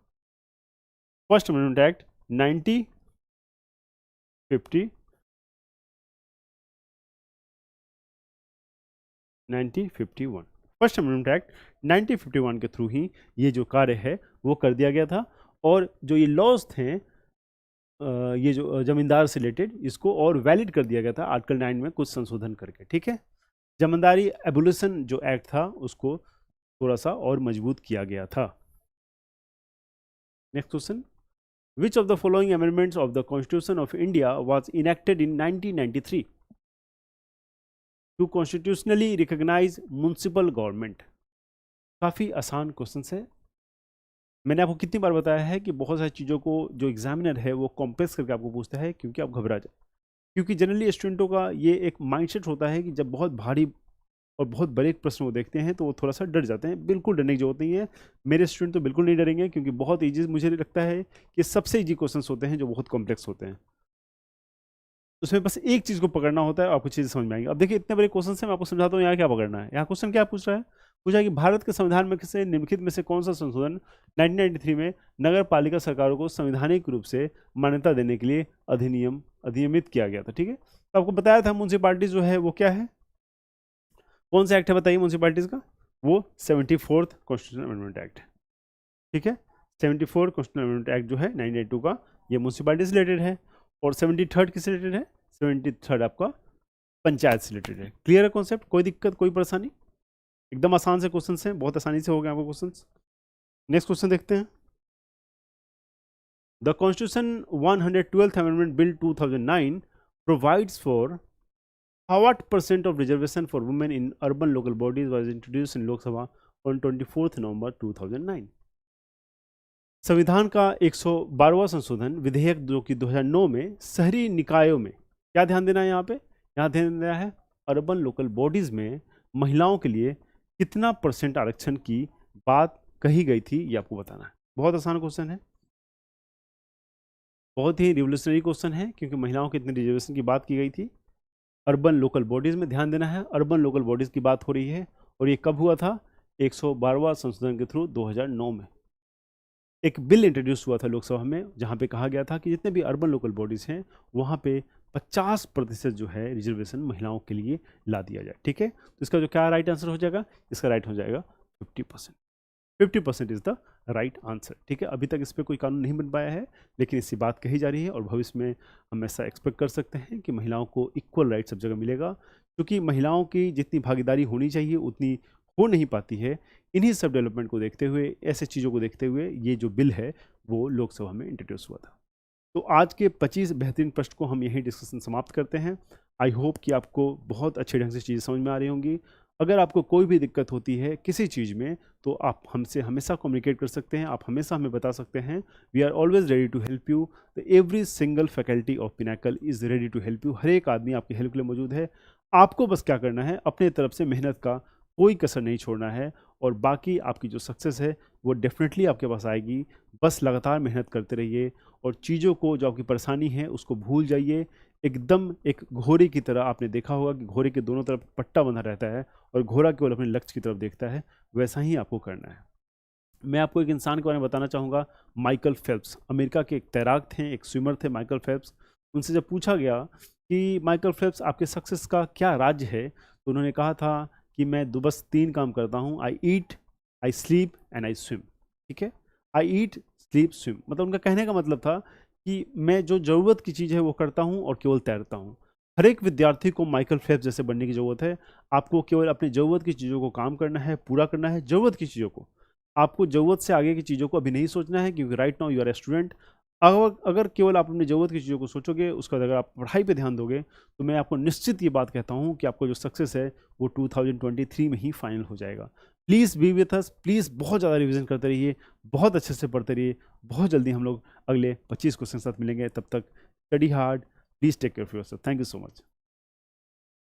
First amendment act 1951। First amendment act 1951 के थ्रू ही ये जो कार्य है वो कर दिया गया था। और जो ये लॉज थे, ये जो जमींदार से रिलेटेड, इसको और वैलिड कर दिया गया था आर्टिकल 9 में कुछ संशोधन करके। ठीक है, जमींदारी एबोलिशन जो एक्ट था उसको थोड़ा सा और मजबूत किया गया था। Next question, which of the following amendments of the constitution of India was enacted in 1993 to constitutionally recognise municipal government? काफ़ी आसान क्वेश्चन है, मैंने आपको कितनी बार बताया है कि बहुत सारी चीज़ों को जो एग्जामिनर है वो कॉम्प्लेक्स करके आपको पूछता है क्योंकि आप घबरा जाए। क्योंकि जनरली स्टूडेंटों का ये एक माइंडसेट होता है कि जब बहुत भारी और बहुत बड़े प्रश्न वो देखते हैं तो वो थोड़ा सा डर जाते हैं। बिल्कुल डरने की जरूरत नहीं है। मेरे स्टूडेंट तो बिल्कुल नहीं डरेंगे क्योंकि बहुत ईजी, मुझे लगता है कि सबसे ईजी क्वेश्चंस होते हैं जो बहुत कॉम्प्लेक्स होते हैं। उसमें बस एक चीज़ को पकड़ना होता है, आपको चीज़ें समझ में आएंगी। अब देखिए इतने बड़े क्वेश्चन से मैं आपको समझाता हूँ यहाँ क्या पकड़ना है। यहाँ क्वेश्चन क्या पूछ रहा है? पूछा है कि भारत के संविधान में से निम्नलिखित में से कौन सा संशोधन 1993 में नगर पालिका सरकारों को संवैधानिक रूप से मान्यता देने के लिए अधिनियमित किया गया था। ठीक है, तो आपको बताया था म्यूनसिपालिटी जो है वो क्या है, कौन सा एक्ट है बताइए म्यूनसिपालिटीज का? वो 74th कॉन्स्टिट्यूशन अमेंडमेंट एक्ट। ठीक है, 74 कॉन्स्टिट्यूशन अमेंडमेंट एक्ट जो है 1982 का, ये म्यूनसिपालिटी से रिलेटेड है। और 73rd किससे रिलेटेड है? 73rd आपका पंचायत से रिलेटेड है। क्लियर है कॉन्सेप्ट? कोई दिक्कत, कोई परेशानी? एकदम आसान से क्वेश्चन हैं, बहुत आसानी से हो गए आपको क्वेश्चन। नेक्स्ट क्वेश्चन देखते हैं। The constitution 112th amendment bill 2009 provides for what percent of reservation for women in urban local bodies was introduced in Lok Sabha on 24th November 2009? संविधान का 112वां संशोधन विधेयक जो कि 2009 में शहरी निकायों में, क्या ध्यान देना है यहाँ पे? यहाँ ध्यान देना है अर्बन लोकल बॉडीज में महिलाओं के लिए कितना % आरक्षण की बात कही गई थी, ये आपको बताना है। बहुत आसान क्वेश्चन है, बहुत ही रिवोल्यूशनरी क्वेश्चन है, क्योंकि महिलाओं के इतने रिजर्वेशन की बात की गई थी अर्बन लोकल बॉडीज़ में। ध्यान देना है, अर्बन लोकल बॉडीज़ की बात हो रही है। और ये कब हुआ था? 112वां संशोधन के थ्रू 2009 में एक बिल इंट्रोड्यूस हुआ था लोकसभा में, जहाँ पे कहा गया था कि जितने भी अर्बन लोकल बॉडीज़ हैं वहाँ पे 50% जो है रिजर्वेशन महिलाओं के लिए ला दिया जाए। ठीक है, तो इसका जो क्या राइट आंसर हो जाएगा? इसका राइट हो जाएगा 50%। 50% इज़ द राइट आंसर। ठीक है, अभी तक इस पर कोई कानून नहीं बन पाया है, लेकिन इससे बात कही जा रही है और भविष्य में हम ऐसा एक्सपेक्ट कर सकते हैं कि महिलाओं को इक्वल राइट सब जगह मिलेगा, क्योंकि महिलाओं की जितनी भागीदारी होनी चाहिए उतनी हो नहीं पाती है। इन्हीं सब डेवलपमेंट को देखते हुए, ऐसे चीज़ों को देखते हुए ये जो बिल है वो लोकसभा में इंट्रोड्यूस हुआ था। तो आज के 25 बेहतरीन प्रश्न को हम यहीं डिस्कशन समाप्त करते हैं। आई होप कि आपको बहुत अच्छे ढंग से चीज़ें समझ में आ रही होंगी। अगर आपको कोई भी दिक्कत होती है किसी चीज़ में, तो आप हमसे हमेशा कम्युनिकेट कर सकते हैं, आप हमेशा हमें बता सकते हैं। We are always ready to help you. The every single faculty of Pinnacle is ready to help you. हर एक आदमी आपकी हेल्प के लिए मौजूद है। आपको बस क्या करना है, अपने तरफ से मेहनत का कोई कसर नहीं छोड़ना है, और बाकी आपकी जो सक्सेस है वो डेफिनेटली आपके पास आएगी। बस लगातार मेहनत करते रहिए और चीज़ों को, जो आपकी परेशानी है उसको भूल जाइए। एकदम एक घोड़े की तरह, आपने देखा होगा कि घोड़े के दोनों तरफ पट्टा बंधा रहता है और घोड़ा केवल अपने लक्ष्य की तरफ देखता है, वैसा ही आपको करना है। मैं आपको एक इंसान के बारे में बताना चाहूँगा, माइकल फेल्प्स। अमेरिका के एक तैराक थे, एक स्विमर थे माइकल फेल्प्स। उनसे जब पूछा गया कि माइकल फेल्प्स आपके सक्सेस का क्या राज है, तो उन्होंने कहा था कि मैं बस 3 काम करता हूँ, I eat, I sleep and I swim. ठीक है, आई ईट, स्लीप, स्विम, मतलब उनका कहने का मतलब था कि मैं जो ज़रूरत की चीज़ है वो करता हूँ और केवल तैरता हूँ। हर एक विद्यार्थी को माइकल फेल्प्स जैसे बनने की ज़रूरत है। आपको केवल अपनी ज़रूरत की चीज़ों को काम करना है, पूरा करना है ज़रूरत की चीज़ों को। आपको ज़रूरत से आगे की चीज़ों को अभी नहीं सोचना है, क्योंकि right now you are a student. अगर केवल आप अपनी ज़रूरत की चीज़ों को सोचोगे, उसके बाद अगर आप पढ़ाई पे ध्यान दोगे, तो मैं आपको निश्चित ये बात कहता हूँ कि आपको जो सक्सेस है वो 2023 में ही फाइनल हो जाएगा। Please be with us, please बहुत ज़्यादा रिवीजन करते रहिए, बहुत अच्छे से पढ़ते रहिए। बहुत जल्दी हम लोग अगले 25 क्वेश्चन के साथ मिलेंगे। तब तक study hard, please take care of yourself. Thank you so much.